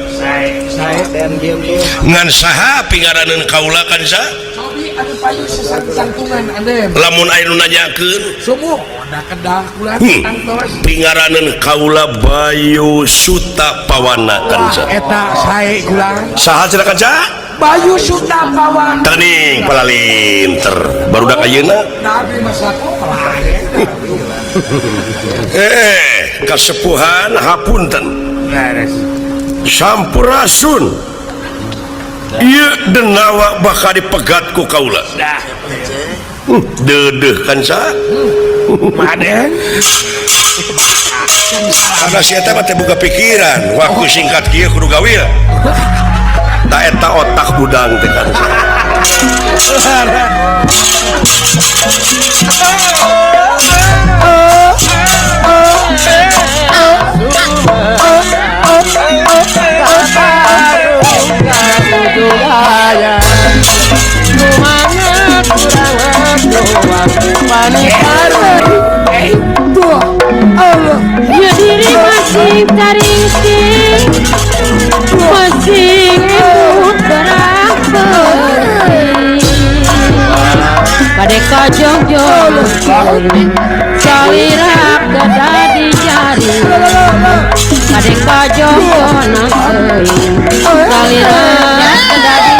Saya dan diam ngan saha pingaraneun kaula kansa sobi anu payu santungan ande lamun aya nu nanyakeun sumuh da kedah ulang antos pingaraneun kaula Bayu Sutapawana kansa eta sae ulang saha cenah kansa Bayu Sutapawana teuing palalinter barudak ayeuna nabi masako pelayan kasepuhan hapunten sampurasun ieu denawa bakal dipegat ku kaula deudeuh kansa maden karena si eta mah teh boga pikiran waktu singkat kieu kudu gawil ta eta otak budang teh kansa Ya diri masih taringking masih berakhir pada kajong-jong sawirak dada di jari pada kajong-jong sawirak dada di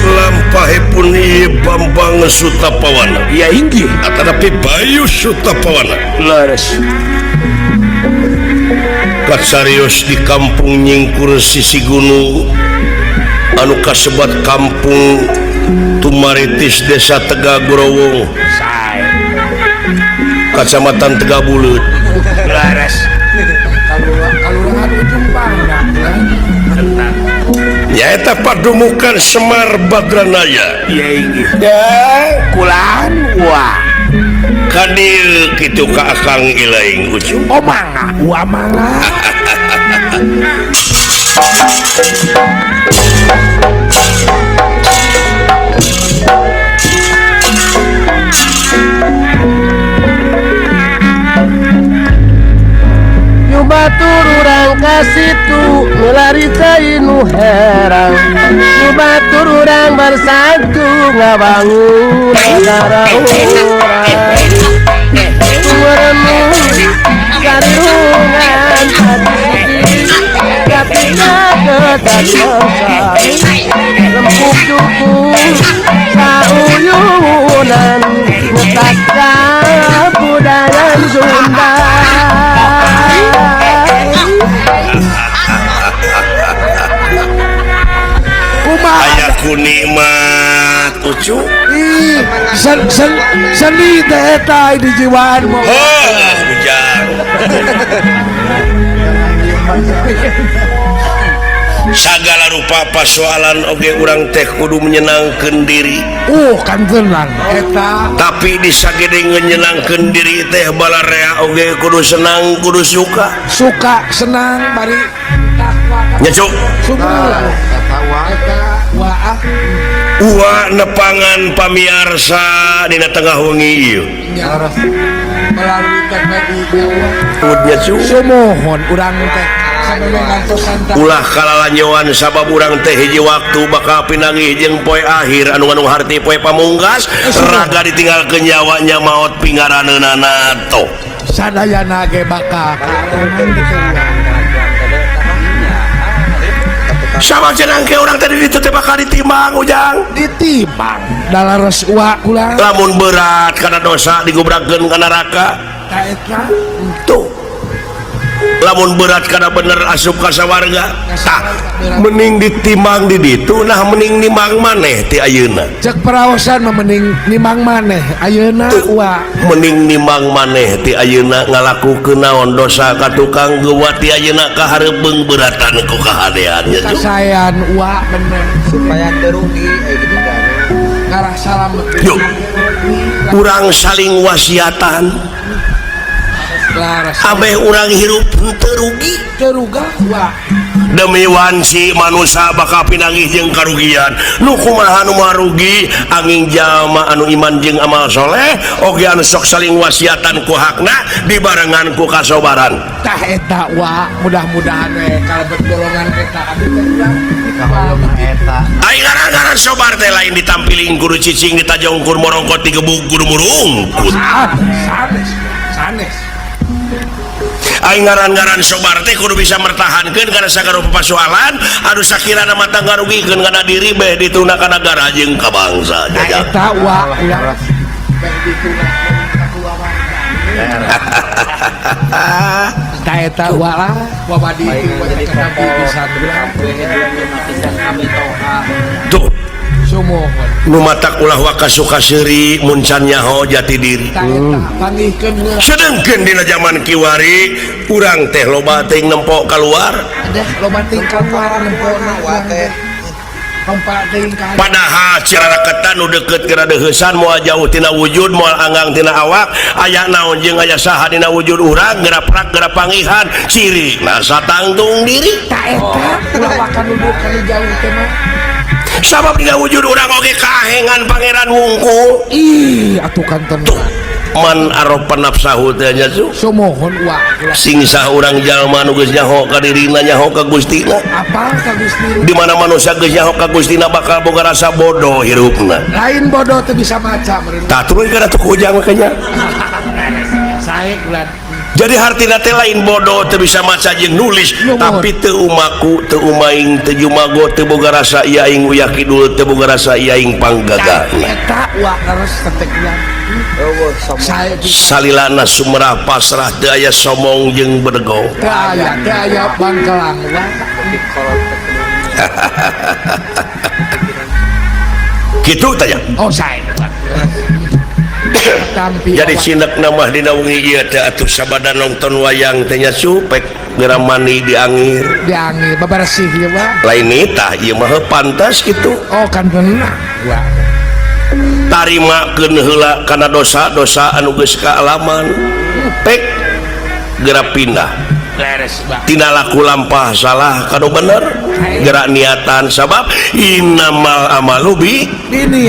lampahipun ieu Bambang Sutapawana ya inggih tetapi Bayu Sutapawana laras kasarios di kampung Nyingkur sisi gunung anu kasebat kampung Tumaritis Desa Tegagurowong Kecamatan Tegabuleut laras kalurahan ujung pandang nyaeta padumukan Semar Badranaya ya inggih kulan wah Kadil kitu ka Akang Ilaing Ucu. Oh mangga, wa mangga. Batur urang kasitu ngelari nu herang batur urang bersatu ngabangun negara urang meremu sarungan hati ketika kedatangan lempuk duku sauyunan ngetakkan budaya Sunda. Aya kunikmat Ucu. Ih, seni teh eta di jiwaan mo. Hujan. Sagala rupa persoalan oge urang teh kudu menyenangkeun diri. Kan tenang eta. Tapi disagede ngenyenangkeun diri teh balarea oge kudu senang kudu suka. Suka senang bari Nya Cuk. sumur. Uwa nepangan pamiarsa dina tengah wengi ieu. Melalui teknologi Udnya Cuk. sumohon urang teh sampeyan ngantosan Ulah kalalanyoan sabab urang teh hiji waktu bakal pinangih jeung poe akhir anu ngandung harti poe pamungkas raga ditinggalkeun nyawanya maot pingaraneunana to. sadayana ge bakal Sama cenah ke urang teh ditu teh bakal ditimbang Ujang. ditimbang dalares uak ulang Lamun berat kana dosa digubrakkeun ka neraka. ka eta Tuh. Lamun berat kana bener asup ka sawarga. Tah, mending ditimbang di ditu nah mending nimbang maneh ti ayeuna. cek peraosan mah mending nimang maneh ayeuna uak Mending nimbang maneh ti ayeuna ngalakukeun naon dosa ka tukang geuwa ti ayeuna kaharebeung beratan ku kahadeannya tuh. kasayan uak bener supaya terugi gitu kan. ngarah salamet Yuk. Urang saling wasiatan laras abeh urang hirup teu rugi. teruga uak Demi wansi manusia bakal pinangih jeung karugian nu kumaha nu marugi angin jalma anu iman jeung amal soleh oge anu sok saling wasiatan ku hakna dibarengan ku kasobaran. tah eta uak mudah-mudahan kalebet golongan eta abdi teh urang Eta Ai gara-gara sobar teh lain ditampilin kudu cicing ditajongkur morongkot digebuk kudu murungkut. sanes Ai ngaran-ngaran sobar teh kudu bisa mertahankeun kana sagala persoalan anu sakirana mata ngarugikeun kana diri beh dituna ka nagara jeung ka bangsa. tah Jajak. eta uak ulah beh dituna tah eta uak lah wabadi jadi nabi bisa kami toha. Tuh sumohon nu matak ulah wakasuka seuri mun can nyaho jati diri. tah eta pangihkeun heula Sedengkeun dina zaman kiwari urang teh loba teuing nempo keluar ada loba tingkat keluar nempona uak teh kompak teuing ka padahal ciraraketan nu deukeut ke radeuheusan moal jauh tina wujud moal anggang tina awak aya naon jeung aya saha dina wujud urang geraprak gerap pangihan ciri na satangtung diri. tah eta ulah wakan duduk kali jauh teh mah Sabab dina wujud urang oge kahengan pangeran wungkul. ih atuh kan Tuh man aropa nafsahu teh nya su sumohon uak ulah sing saha urang jalma nu geus nyaho ka dirina nyaho ka Gustina. apa ka Gusti Di mana manusia geus nyaho ka Gustina bakal boga rasa bodoh hirupna. lain bodoh teh bisa maca meureun Tah turun kana tuh Ujang makanya. sae bulan Jadi hartina teh lain bodoh teu bisa maca jeung nulis tapi teu umaku teu umaing teu jumago teu boga rasa ieu aing uyah kidul teu boga rasa ieu aing panggagana. eta uak harus teteknya Eueuh sama sae Salilana sumerah pasrah teu aya somong jeung bedego. teu aya bangkelang uak Kitu tanya. oh sae tampi Jadi cinek nama dina wengi ieu teh atuh sabada nonton wayang teh nya supek geura mani diangir. diangin babarsih ya Pak Lain nitah ieu mah pantas kitu. oh kan benar uak tarimakeun heula kana dosa-dosa anu geus kaalaman pek gerak pindah tina laku lampah salah kanu bener gerak niatan sabab innamal amalu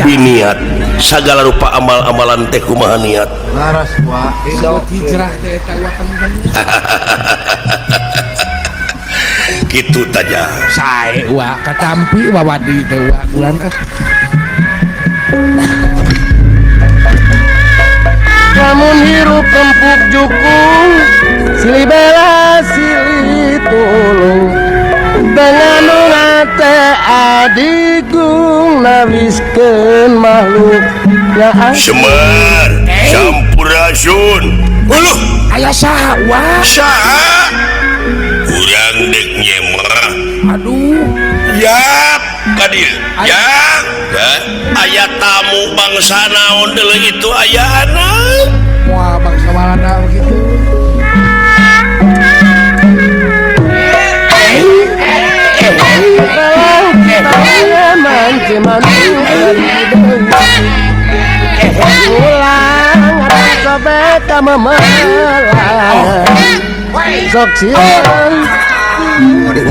biniat sagala rupa amal-amalan teh kumaha niat Laras wah. hijrah teh eta wakan kitu taja sae wa katampi wawadi teh wa bulan Lamun hirup kempuk jukung silih bela silih tulung dengan ngate adigung nawiskeun makhluk ya Semar Sampurasun uluh aya saha wa saha urang dek nyemah aduh yap kadil ya aya tamu bangsa naon deuleu itu aya anak moal bangsa walanda begitu ulang ada sobek memelang sok siang balik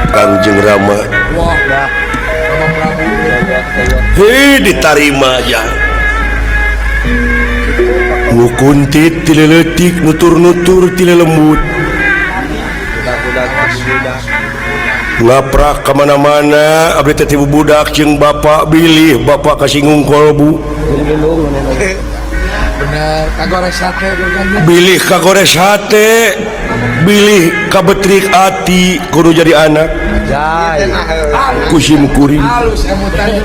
Kangjeng Rama hei ditarima ya ngukuntit tileletik nutur-nutur tilelembut ngaprak kemana-mana abdi teh tibu budak jeung bapak bilih bapak kasinggung kolbu bener kagores sate kan bilih kagores hate bilih kabetrik ati kudu jadi anak kusim kuring halus emutan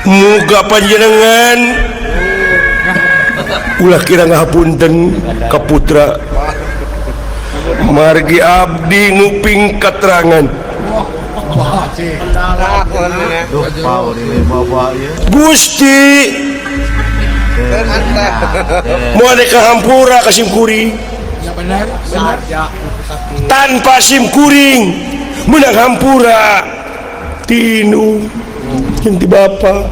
muga panjenengan ulah kira ngahapunten ka putra margi abdi nguping katerangan Gusti mau ada kahampura ka simkuring ya bener tanpa simkuring menang hampura tinu yang di bapak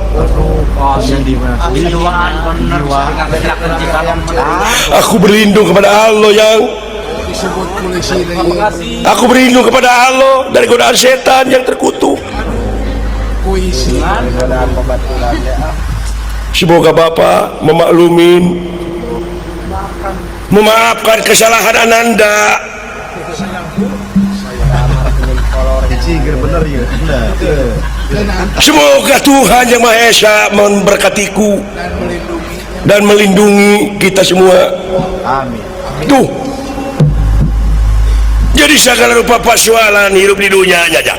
aku berlindung kepada Allah yang disebut polisi deui aku berlindung kepada Allah dari godaan setan yang terkutuk puisi semoga bapak memaafkan kesalahan ananda semoga Tuhan Yang Maha Esa memberkatiku dan melindungi kita semua amin tuh jadi segala rupa persoalan hidup di dunia aja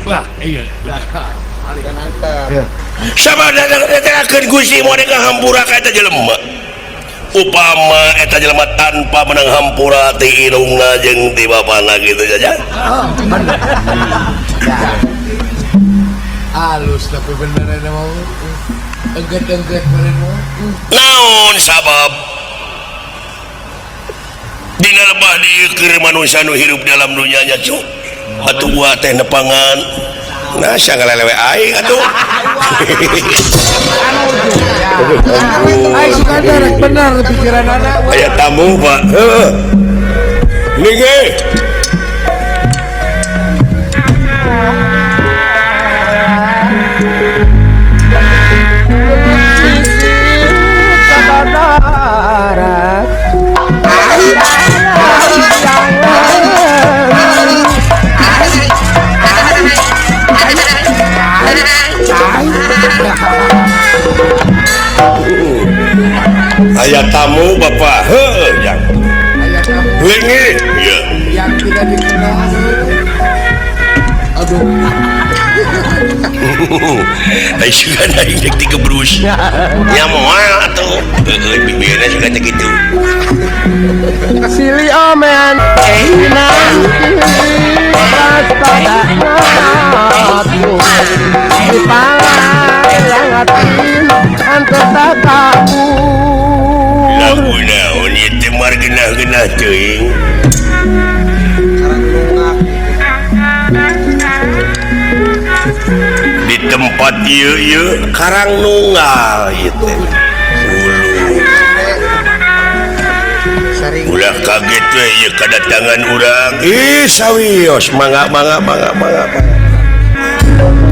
wah iya sama datang Gusti mau dengan hampura kata jelema upama eta jelema tanpa menang hampura ti irungna jeung ti bapana gitu saja halus tapi bener ada mau engget bener mau naon sabab dina lebah dieu keur manusia nu hirup dalam dunia nya cu atuh gua teh nepangan nah sangalelewe aing atuh ai suka derek bener pikiran anak aya tamu Pak heuh ningge aya tamu Bapak heuh yang aya kamu lingi ya yang tidak dikenal aduh ai suka naik dek digebrus nya moal atuh heuh bibirna suka teh kitu silih omean nanti pas pada aku dipalai langatin antar kamu lagu naon ieu teh Semar genah-genah teuing di tempat ieu Karang Nunggal ieu teh ulah kaget we ieu kedatangan urang sawios mangga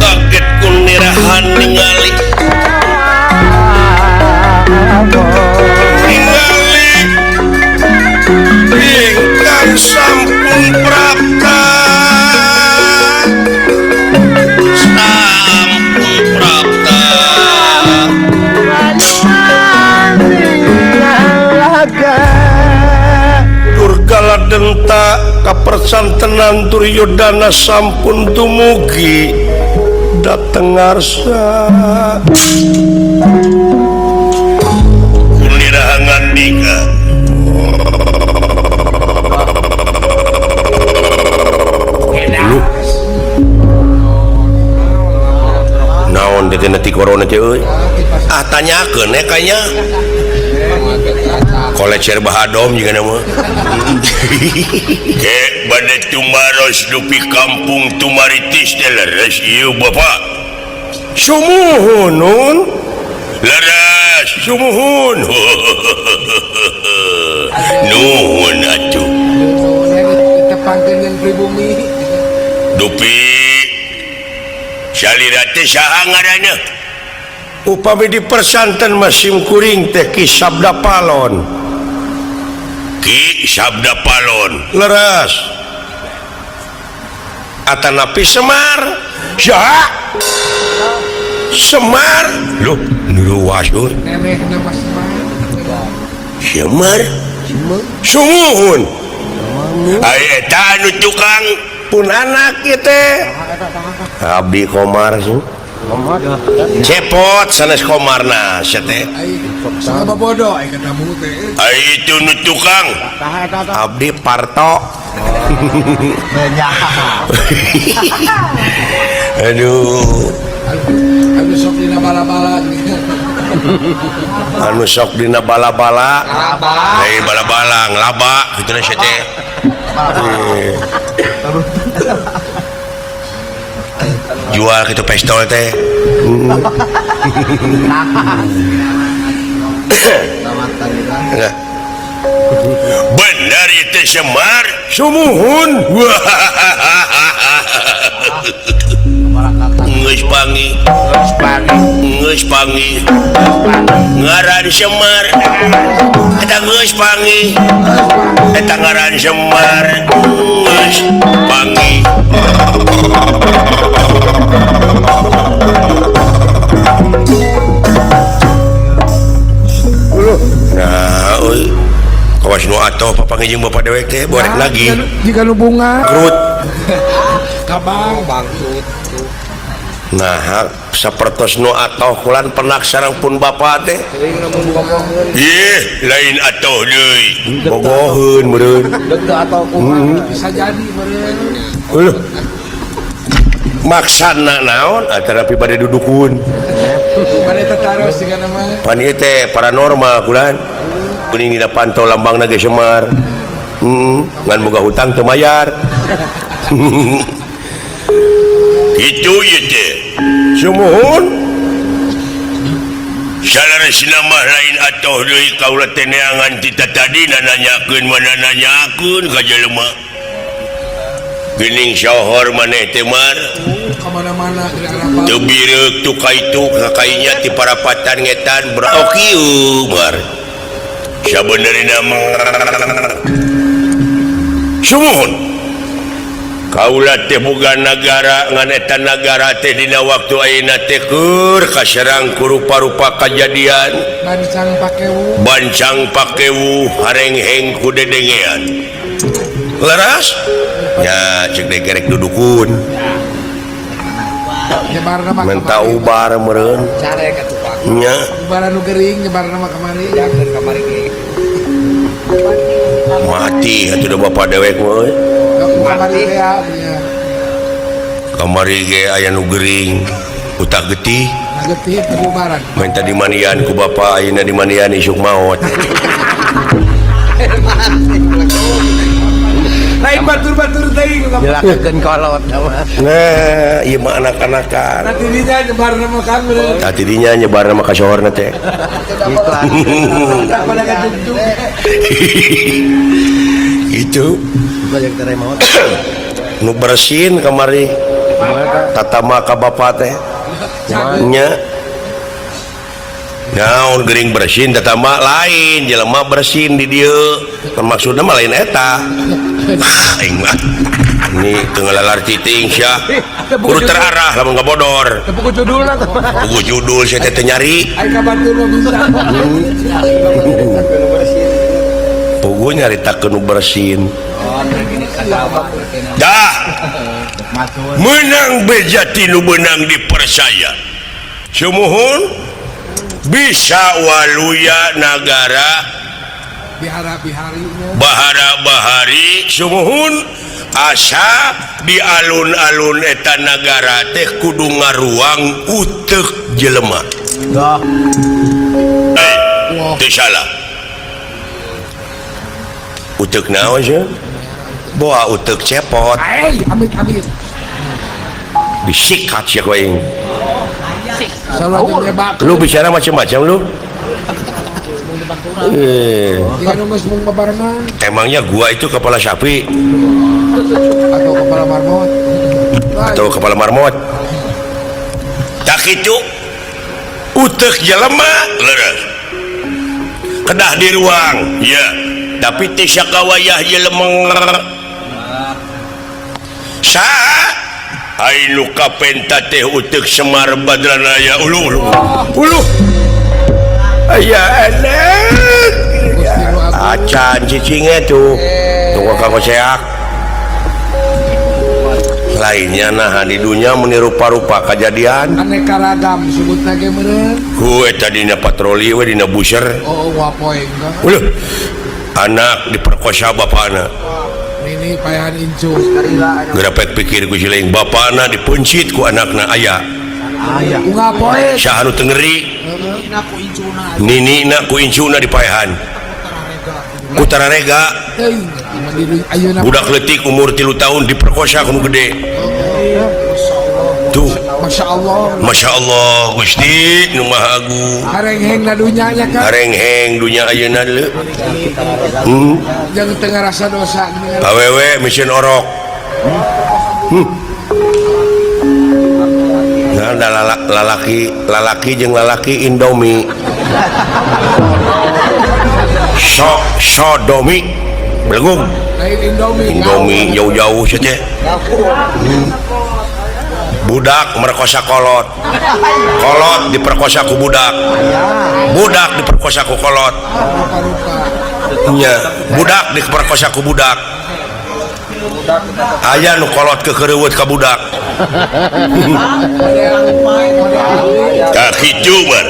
kaget kun nirahan ningali ingkang sampun prapta Durgala denta kapersantenan Duryodana sampun tumugi dateng ngarsa kunirahangan dika naon dete nanti corona ceuy tanyakeun kayaknya kolecer bahadom juga nama kek bade tumaros dupi kampung tumaritis teh leres ieu bapak sumuhun nun leres sumuhun nuhun atuh tepangkeun yang pribumi dupi salira teh saha ngaranna upami di persanten Masim Kuring teh Ki Sabda Palon leres atanapi Semar ya Semar loh nu wasur nenek nama Semar sumuhun aya eta anu tukang pun anak ieu teh abdi Komar cepot sanes Komarna sia teh sama bodoh katamu teh itu nu tukang abdi Parto aduh anu sok dina bala-bala anu sok dina bala-bala lain bala-bala ngelaba gitu na sia teh jual gitu pistol teh benar itu Semar sumuhun geus pangi ngaran Semar eta geus pangi eta ngaran Semar geus pangi nah euy kawas nu atoh papanggih jeung bapak dewek teh borek lagi jika nu bunga krut kabang bangsut nah sapertos nu atoh kulan penak sareng pun bapak teh ieu lain atoh deui bogoheun meureun bisa jadi meureun Uluh maksana naon atarapi bade dudukun bade tataros juga nama pan ieu teh paranormal kulan kuning dina pantau lambangna ge Semar ngan boga hutang teu mayar itu ieu teh sumuhun salaresna mah lain atoh deui kaula teh neangan ti tadina nanyakeun mana nanyakeun ka jelema geuning sohor maneh teh Mar kemana-mana teu bireuk tu kaitu kakainya ti parapatan ngetan berokiu Mar sabenerna sumuhun kaula teh boga nagara ngan eta nagara teh dina waktu ayeuna teh keur kaserang ku rupa-rupa kajadian bancang pakewu harengheng ku dedengean leras nya cek degerek dudukun menta ubar meureun Care ka tukang. nya ubar nu gering nyebar nama kamari Jangan kamari ge. mati atuh da bapak dewek mah euy kamari ya kamari ge aya nu gering utak getih getih bubaran minta dimanian ku bapak ayeuna dimanian isuk maot Lain batur-batur teuing Nyelakakeun kolot nah ieu mah anak-anakan nanti dinya nyebar nama kami tadi dinya nyebar nama kasohorna teh iklan pada kacung itu banyak terima nu bersin kamari tatama ka bapa teh nya naon gering bersin tatama lain jelema bersin di dieu maksudna mah lain eta aing mah ini tengah citing sia kudu terarah lamun ngabodor buku judulna buku judul saya teh nyari ai ka batur mah bisa pugu nyari tak nu bersin dah menang bejati nu menang dipercaya sumuhun bisa waluya nagara bihara-biharinya bahara-bahari sumuhun asa di alun-alun eta nagara teh kudu ngaruang utek jelema teu salah utek naon sih boa utek cepot ai amit-amit disikat sia koing salahnya bak lu bicara macam-macam lu dia nunggu semua barengan emangnya gua itu kepala sapi atau kepala marmot atau kepala marmot tak itu utek jelema leres kedah di ruang ya tapi teh sakawayah jelema sa ainu kapenta teh utek Semar Badranaya ulu aya anak acan cicinge tuh tunggu kang seak lainnya nah di dunia menirupa-rupa kejadian aneka ragam sebutna ge meureun ku eta dina patroli we dina busur oh wapoe enggak anak diperkosa bapana ini payahan incu gerapek pikir ku cileung bapana dipencit ku anakna aya unggah poe saha nu teu ngeri ninina ku incuna dipayahan ku tararega teuing mandiri ayeuna budak leutik umur 3 tahun diperkosa ku nu gede tuh Masya Allah Gusti nu Maha Agung harengheng na dunya nya kan harengheng dunya ayeuna leu jangan tengah rasa dosa awewe mesin orok nah lalaki jeung lalaki Indomie sodomi belum lain Indomie jauh-jauh saja budak merkosa kolot diperkosa ku budak diperkosa ku kolot nya budak diperkosa ku budak aya nu kolot kekereuweut ka budak tah kitu bar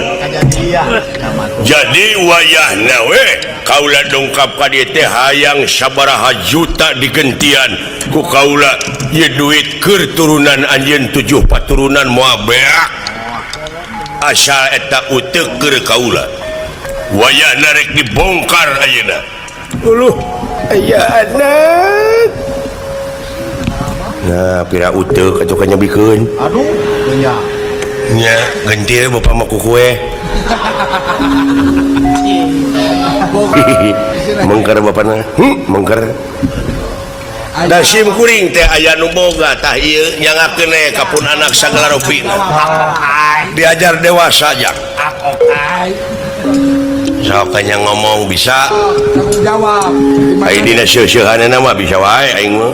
jadi wayahna we kaula dongkap ka dieu teh hayang sabaraha juta digentian ku kaula ieu duit keur turunan anjeun 7 paturunan moal beak asal eta uteuk keur kaula wayahna rek dibongkar ayeuna uluh aya anak nah pira uteuk atuh ka nyabikeun aduh nya gentil bapak mah ku kue mengker bapana mengker da sim kuring teh aya nu boga tah ieu nyangakeun we ka pun anak sagala rupina diajar dewasa aja sok nya ngomong bisa tanggung jawab ai dina seueuhanna mah bisa wae aing mah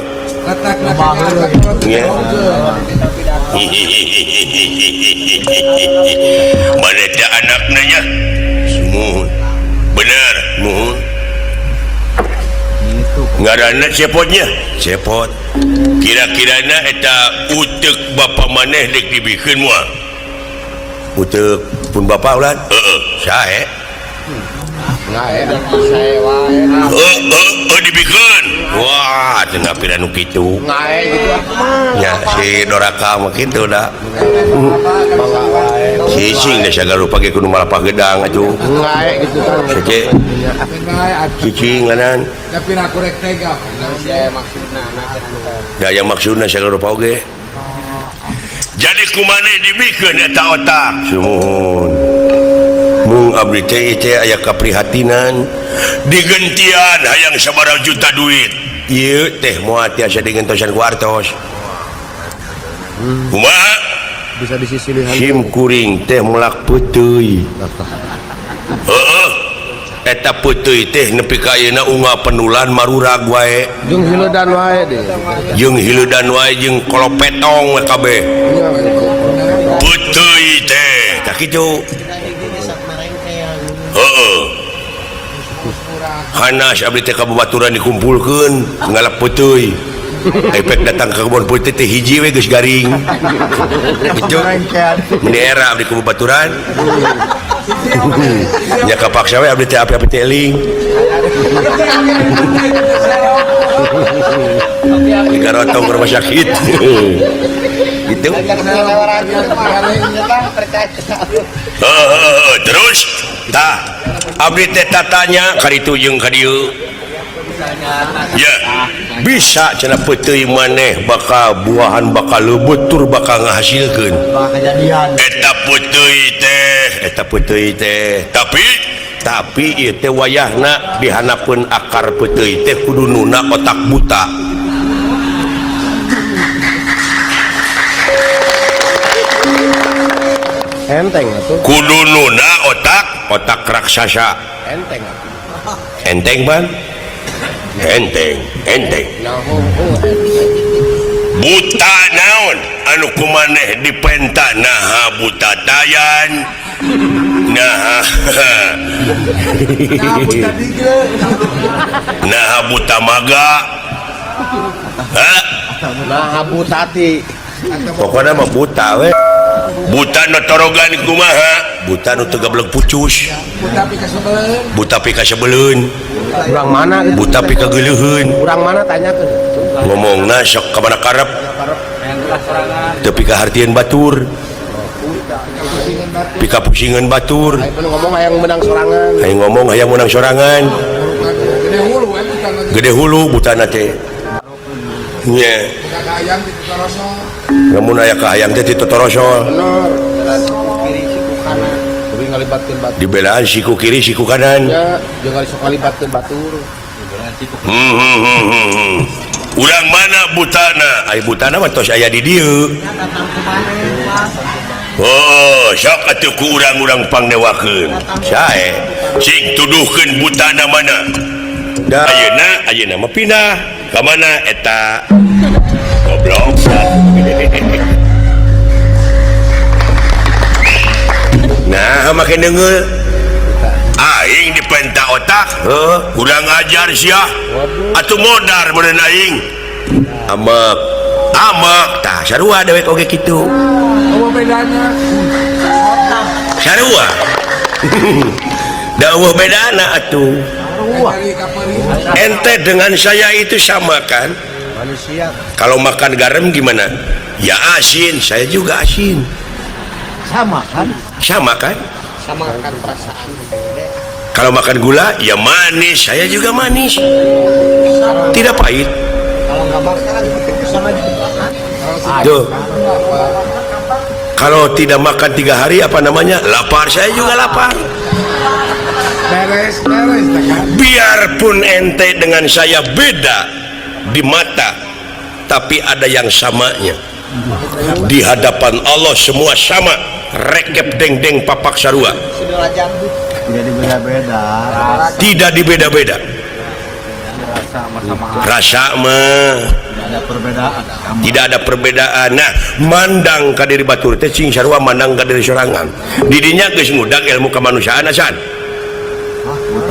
mana ada anaknya ya semuhun bener muhun ngaranna cepotnya cepot kira-kirana eta utek bapa maneh dek dibikeun moal utek pun bapa ulah sae dibikeun wah cenah pira nu kitu nya si Doraka mah kitu da si cicing dah sagala pagi kudu malapah gedang atuh. Enggak gitu kan. Sace cicing lanan. Tapi nak korek tega. Da yang maksudna sagala rupa oge. Jadi kumane dibikeun eta otak. Sumun. Mung abdi teh aya kaprihatinan digentian hayang sabaraha juta duit. Ieu teh moal tiasa digentosan ku artos. Kumaha? Bisa disisilihan. Sim kuring teh mulak peuteuy. Heeh. Eta peuteuy teh nepi ka ayeuna unggah penulan marurag wae. Jeung hileudan wae deh. Jeung hileudan wae jeung kolopetong we kabeh. Peuteuy teh tah kitu. Heeh. Hanas abdi teh kababaturan dikumpulkeun ngalap peuteuy. Efek datang ke kebun putih teh hiji we geus garing. Itu daerah abdi kababaturan. Nya kapaksa we abdi teh api-api teh eling. Digarotong ke rumah sakit. Gitu. Terus tah abdi teh tatanya kaditu jeung kadieu. Ya bisa cenah peuteuy maneh bakal buahan bakal leubeut tur bakal ngahasilkeun eta peuteuy teh tapi ieu teh wayahna dihanapeun akar peuteuy teh kudu nuna otak buta. Enteng atuh. Kudu nuna otak raksasa. Enteng ban? Enteng buta naon anu kumaneh dipenta naha buta tayan naha buta maga Nah butati. pokoknya mah buta we buta nu torogan kumaha buta nu teu gablek pucus buta pika sebeleun Urang mana gitu. buta pika geuleuheun Urang mana tanyakeun. ngomongna sok ka mana karep teu pika hartieun batur pika pusingan batur Ayo ngomong hayang menang sorangan. hayang ngomong hayang menang sorangan gede hulu butana teh nya namun aya ka hayang teh ti totorosol Tapi ngalibatkeun batur. dibelaan siku kiri siku kanan Ya, jeung kali sok ngalibatkeun batur. urang mana butana ai butana mah tos aya di dieu oh sok atuh ku urang-urang pangnewakeun sae sing tuduhkeun butana mana da ayeuna mah pindah ka mana eta goblok nah makin deungeu aing dipenta otak kurang ajar sia atuh modar meureun aing amek tah sarua dewek oge kitu Apa bedanya? sarua da eueuh bedana atuh Dari kapal ente dengan saya itu sama kan Manusia kalau makan garam gimana ya asin saya juga asin sama kan? sama kan Sama kan perasaan. kalau makan gula ya manis saya juga manis tidak pahit Kalau nggak makan sama juga kan. tuh kalau tidak makan 3 hari apa namanya lapar saya juga lapar beres kan? biarpun ente dengan saya beda di mata tapi ada yang samanya di hadapan Allah semua sama rekep deng-deng papak sarua Tidak dibeda-beda. tidak dibeda-beda rasa mah Tidak ada perbedaan. tidak ada perbedaan. Nah mandang ka diri batur teh cing sarua mandang ka diri sorangan didinya geus ngudag ilmu kemanusiaan asan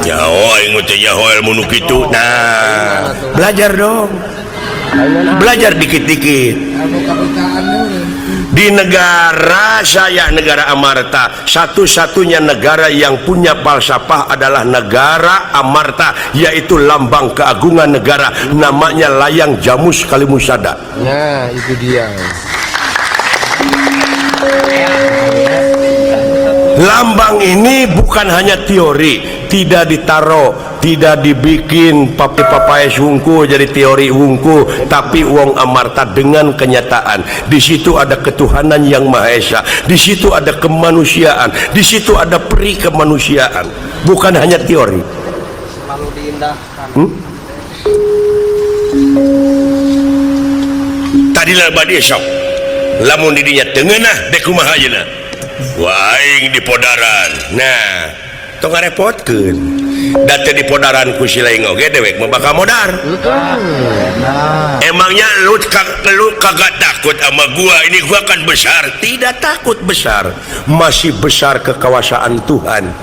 nyaho aing teh nyaho ilmu nu kitu nah belajar dong belajar dikit-dikit Ilmu kabitaan di negara saya negara Amarta satu-satunya negara yang punya falsafah adalah negara Amarta yaitu lambang keagungan negara namanya layang Jamus Kalimusada. Nah itu dia. Lambang ini bukan hanya teori, tidak ditaruh, tidak dibikin papai sungku jadi teori wungku, tapi wong amarta dengan kenyataan. Di situ ada ketuhanan yang Maha Esa, di situ ada kemanusiaan, di situ ada peri kemanusiaan, bukan hanya teori. Selalu diindahkan. Tadi lah badi esok, lamun didinya tengenah dek kumaha ayeuna. Waing di podaran. Nah, tong ngarepotkeun. Date di podaran ku si laing oge dewek membaka modar. Emangnya lu kagak takut sama gua? Ini gua kan besar. Tidak takut besar. Masih besar kekuasaan Tuhan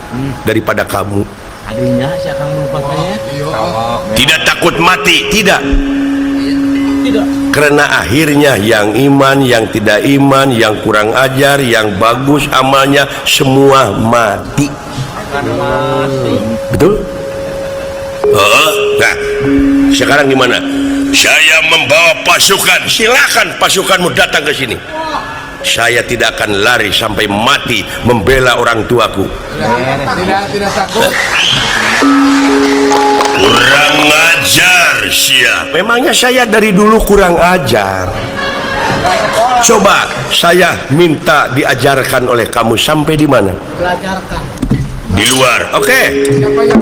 daripada kamu. Adinya saya akan melupakannya. Tidak takut mati, tidak. Karena akhirnya yang iman, yang tidak iman, yang kurang ajar, yang bagus amalnya, semua mati. Betul? Nah, sekarang gimana? Saya membawa pasukan. Silakan pasukanmu datang ke sini. Saya tidak akan lari sampai mati membela orang tuaku. Tidak takut. Kurang ajar siap. Memangnya saya dari dulu kurang ajar. Coba saya minta diajarkan oleh kamu sampai di mana? Belajarkan. Di luar. Oke. Siapa yang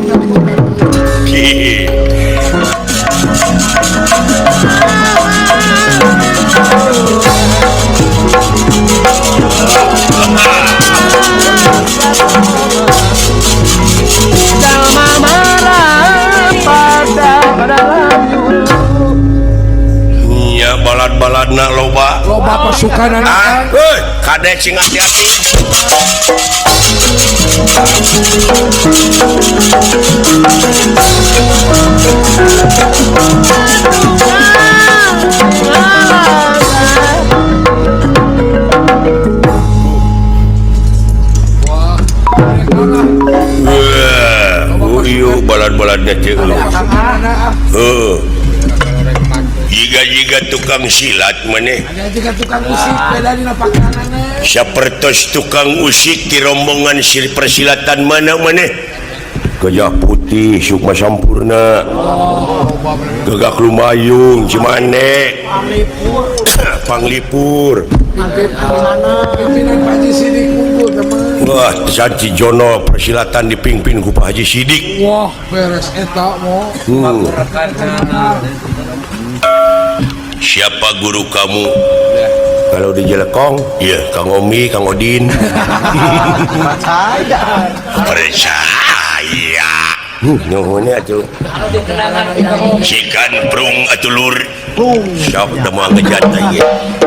Nya balad-baladna loba pasukan anak? kadek sing hati-hati. Ieu balad-baladna teh. Jiga-jiga tukang silat maneh. Ada juga tukang musik beda di pakanannya. Sapertos tukang usik di rombongan persilatan mana maneh? Gajah Putih, Sukma Sampurna, Gagak Lumayung, Cimane, Panglipur, Pimpinan Pak Haji Sidik unggul teman. wah Sanci Jono persilatan dipimpin ku Pak Haji Sidik. Wah beres eta mau. Siapa guru kamu? Kalau di Jelekong, ya Kang Omi, Kang Odin. Percaya. Nuhun atuh. Sikan prung atulur. Sok da moal ngejat ieu. Yeah.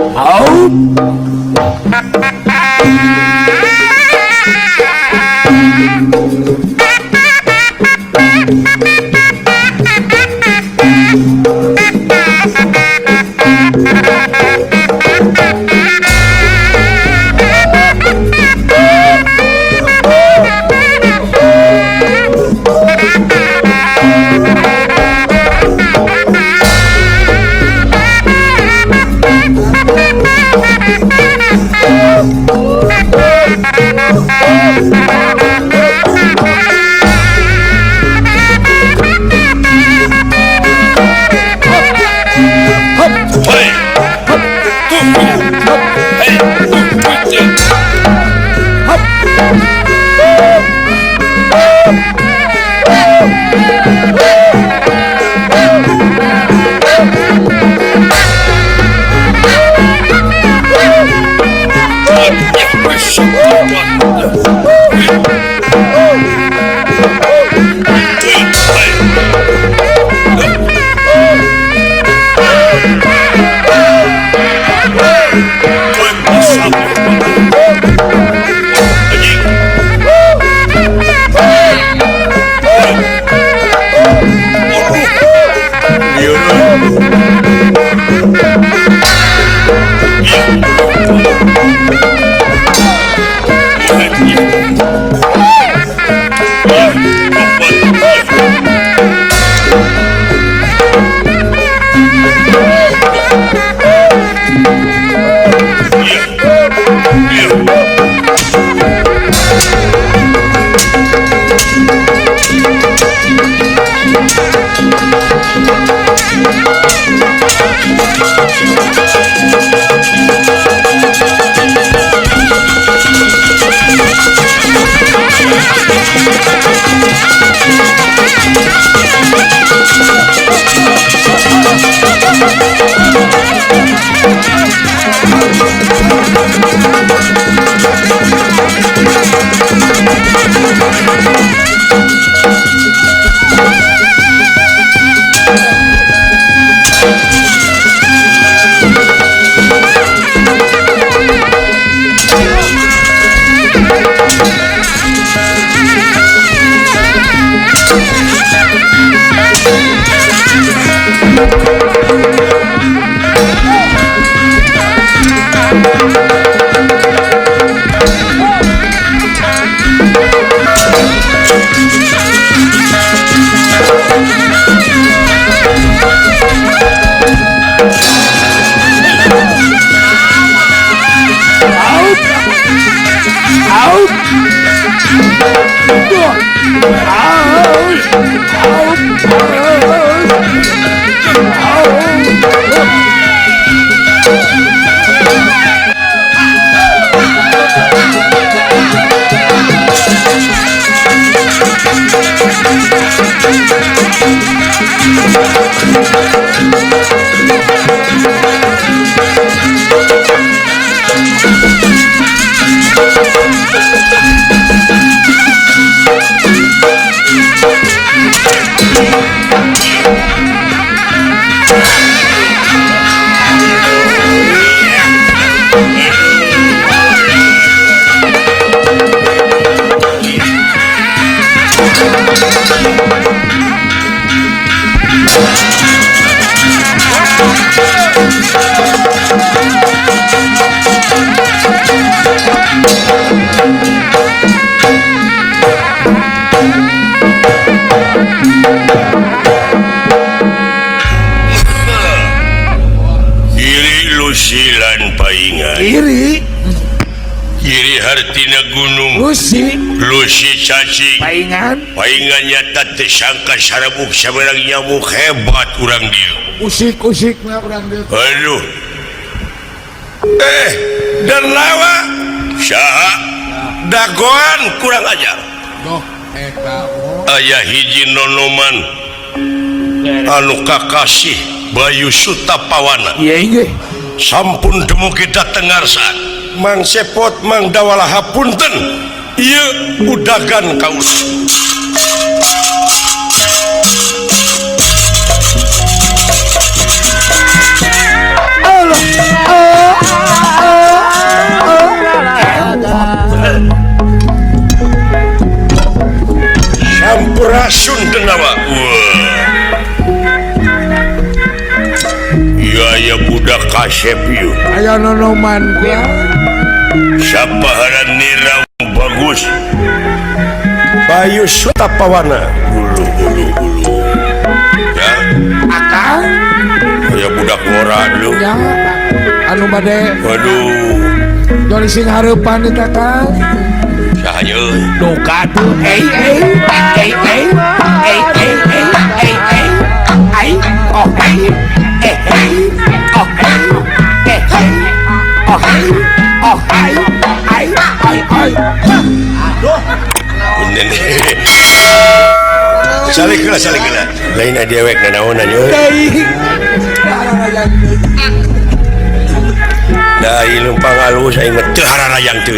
Lusilan paingan Iri kiri hartina gunung Lusi Lusi cacing paingan paingannya tak tersangka sarabuk sabarang nyamuk hebat urang dia usik mah urang dia aduh dan lawa saha dagoan kurang ajar doh eta ayah hiji nonoman anu kakasih Bayu Sutapawana iya sampun demu kita tengarsan Mang Sepot Mang Dawala hapunten ieu udagan kaus Sampurasun denawa ya budak kasep yuk aya nonoman gua sapaharan nirang bagus Bayu Sutapawana ulu ya akang ya budak ngora lu ya anu bade waduh joli sing hareupan eta kang sahanya duka tuh Salik gila lain dewek na naonan yun dah ilung pangalus ay ngetehara rayang tuh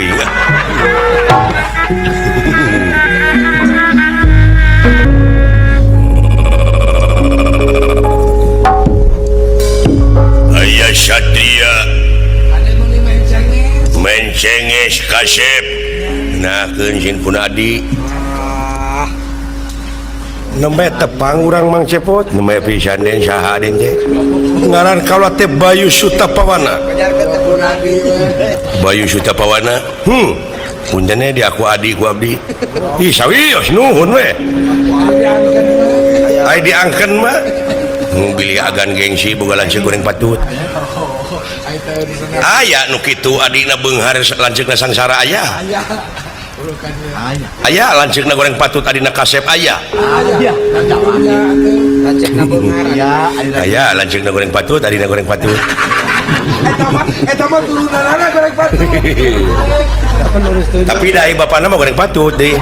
ayah Satria mencenges kasep nah kencing punadi nembe tepang urang Mang Cepot nembe pisan den saha den teh ngaran kaula teh Bayu Sutapawana Bayu Sutapawana puntene di aku adi ku abdi ih sawios nuhun we ai diangkeun mah bili agan gengsi boga lanceuk goreng patut aya nu kitu adina beunghar lanceukna sangsara aya aya lanceukna goreng patut adina kasep aya aya lanceukna goreng patut adina goreng patut Eta mah turunanana goreng batu. Tapi dari bapak nama goreng patut deh.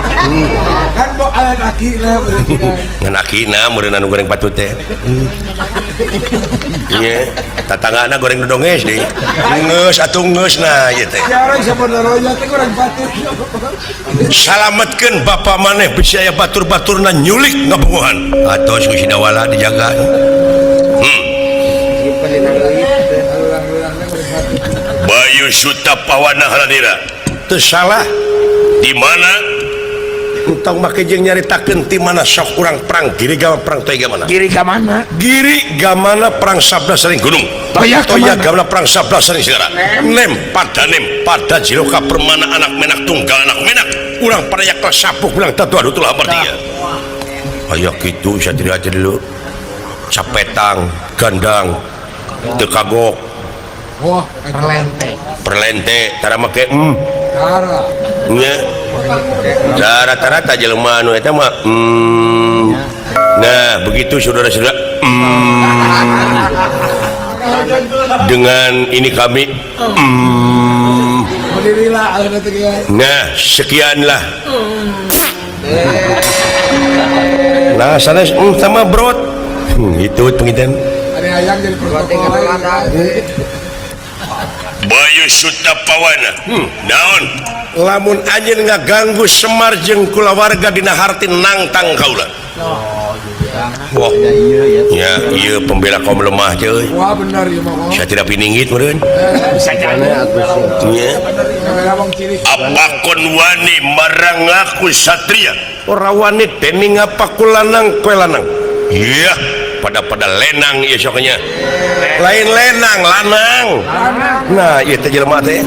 Kan mau alat akina berarti kan. Ngan akina meureun anu goreng patut teh. Iya, tatanggana goreng dodonges deh. Ngeus atuh ngeus nah ieu teh. Ya orang sebenarnya teh goreng batu. Salametkeun bapak maneh bisi aya batur-baturna nyulik ngabogohan. Atos ku sidawala dijaga. Bayu Sutapawana halanira. Teu salah. Di mana entong make jeung nyaritakeun ti mana sok urang perang giri gamana perang toya gamana. Kiri ke mana? Giri gamana perang sabda saring gunung. Toya gamana perang sabda saring segara. Nem pada jiroka permana anak menak tunggal anak menak. Urang parayak sapuh ulang tatu adu tulah bertiga. Aya kitu satria dulu. Capetang, gandang, teu kagok. Wah, Perlente tara make cara. nya. Rata-rata jelema anu eta mah Nah, begitu saudara-saudara. Dengan ini kami Alhamdulillah ada teh. nah, sekianlah. Nah, sana sama brot. Itu penginten. Ada ayam jadi protokol. Bayu Sutapawana. Naon? Lamun anjeun ngaganggu Semar jeung kulawarga dina harti nangtang kaula. Wah. Ya, ieu pembela kaum lemah teh euy. Wah benar ya mah. Saya tidak pininggit meureun. Bisa jadi. Nya. Kamera bang ciri. Apakon wani marang aku satria. Ora wani tening apa kulanang kue lanang. Iya, pada lenang ieu soknya. Lain lenang, lanang. Nah, ieu teh jelema teh.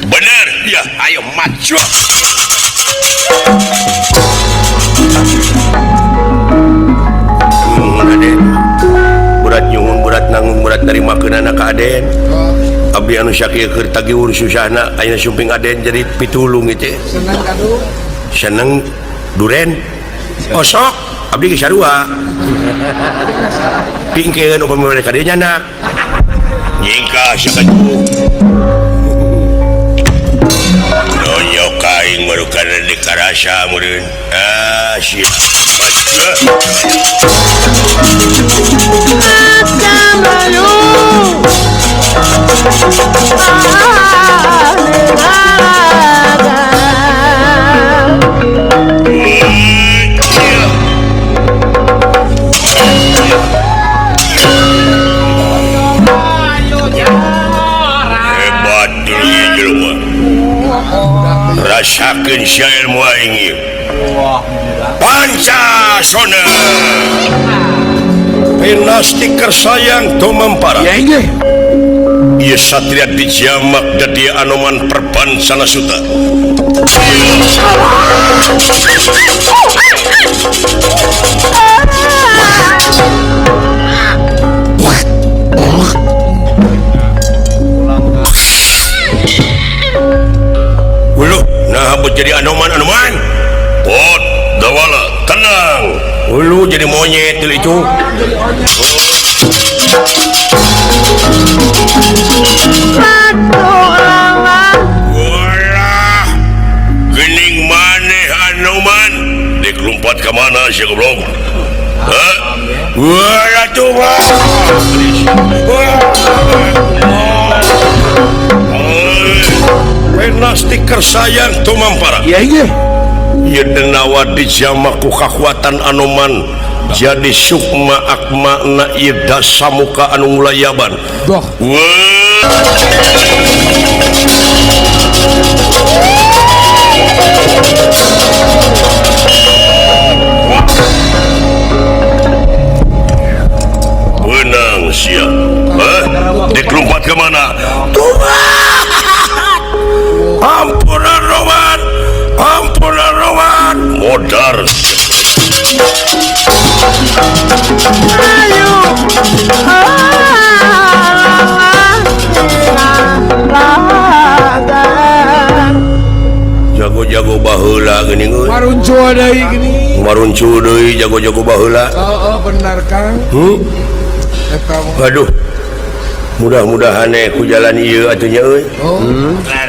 Bener, ya, ayo maju. Aden. Berat nyungun, berat nanggung, berat nerima keunana ka Aden. Abdi anu sakieu keur tagiur susahna, ayeuna sumping Aden jadi pitulung ieu teh. Senang kado. Seneng duren. Oh sok, abdi geus sarua. Pingkeun upami mereka dieu nyanak. Nyingkah sakaju. Nonyo kaing marukan di karasa meureun. Ah, sia. Hebat dunia jelema. Rasakeun syair mu aing ieu. Pancasona. Penasti kersayang tumempara. Ya ini. Ieu satria dijamak dadi anoman perbansana suta. Uluh, nah buat jadi anoman. Pot, dawala, tenang. Ulu jadi monyet itu. Walah, gening maneh anoman. Dek lompat ke mana sih goblok? Hah? Walah tuh mah. Penasti kersayang tumampara. Ya ini. Ieu denawa dijamak ku kakuatan anoman jadi sukma akmana ieu dasamuka anu ngulayaban. Doh. Benang sia. Hah? Dikelumpat ke mana? Ampunan Roman modar. Jago-jago baheula geuning euy. Maruncu deui gini. Maruncu deui jago-jago baheula. Oh benar Kang. Eta mah. Waduh, mudah-mudahan ku jalan ieu atunya euy. Oh,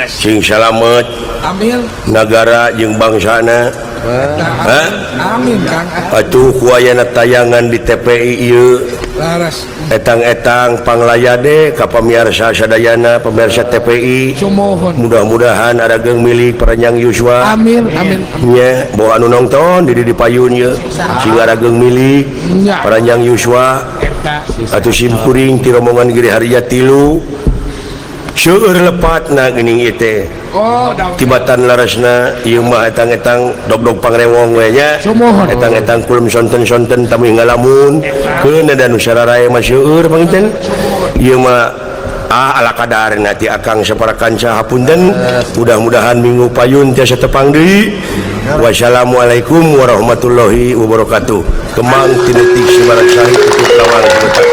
Sing salamet amin. negara jeung bangsana. Eta, amin Kang. Atuh ku ayana tayangan di TPI ieu. Laras. Etang-etang panglayade ka pamirsa sadayana pemirsa TPI. Sumohon. Mudah-mudahan arageng milik Peranjang Yuswa. Amin, amin. Nya, bawa anu nonton di payun ye. Sing arageng milik Nya. Peranjang Yuswa. Atuh simkuring ti rombongan Giri Harja 3. Seueur lepatna geuning ieu teh. Oh, dah. Tibatan larasna ieu mah etang-etang dog-dog pangrewong we nya. Sumohon. Etang-etang kulum sonten-sonten tamih ngalamun. Keun ada nu sararae mah seueur panginten. Ieu mah ala kadarna ti akang saparakan sahapunten. Mudah-mudahan minggu payun tiasa tepang deui. Wassalamualaikum warahmatullahi wabarakatuh. Kemang tinetik sibarat sari tutup lawang sebetak.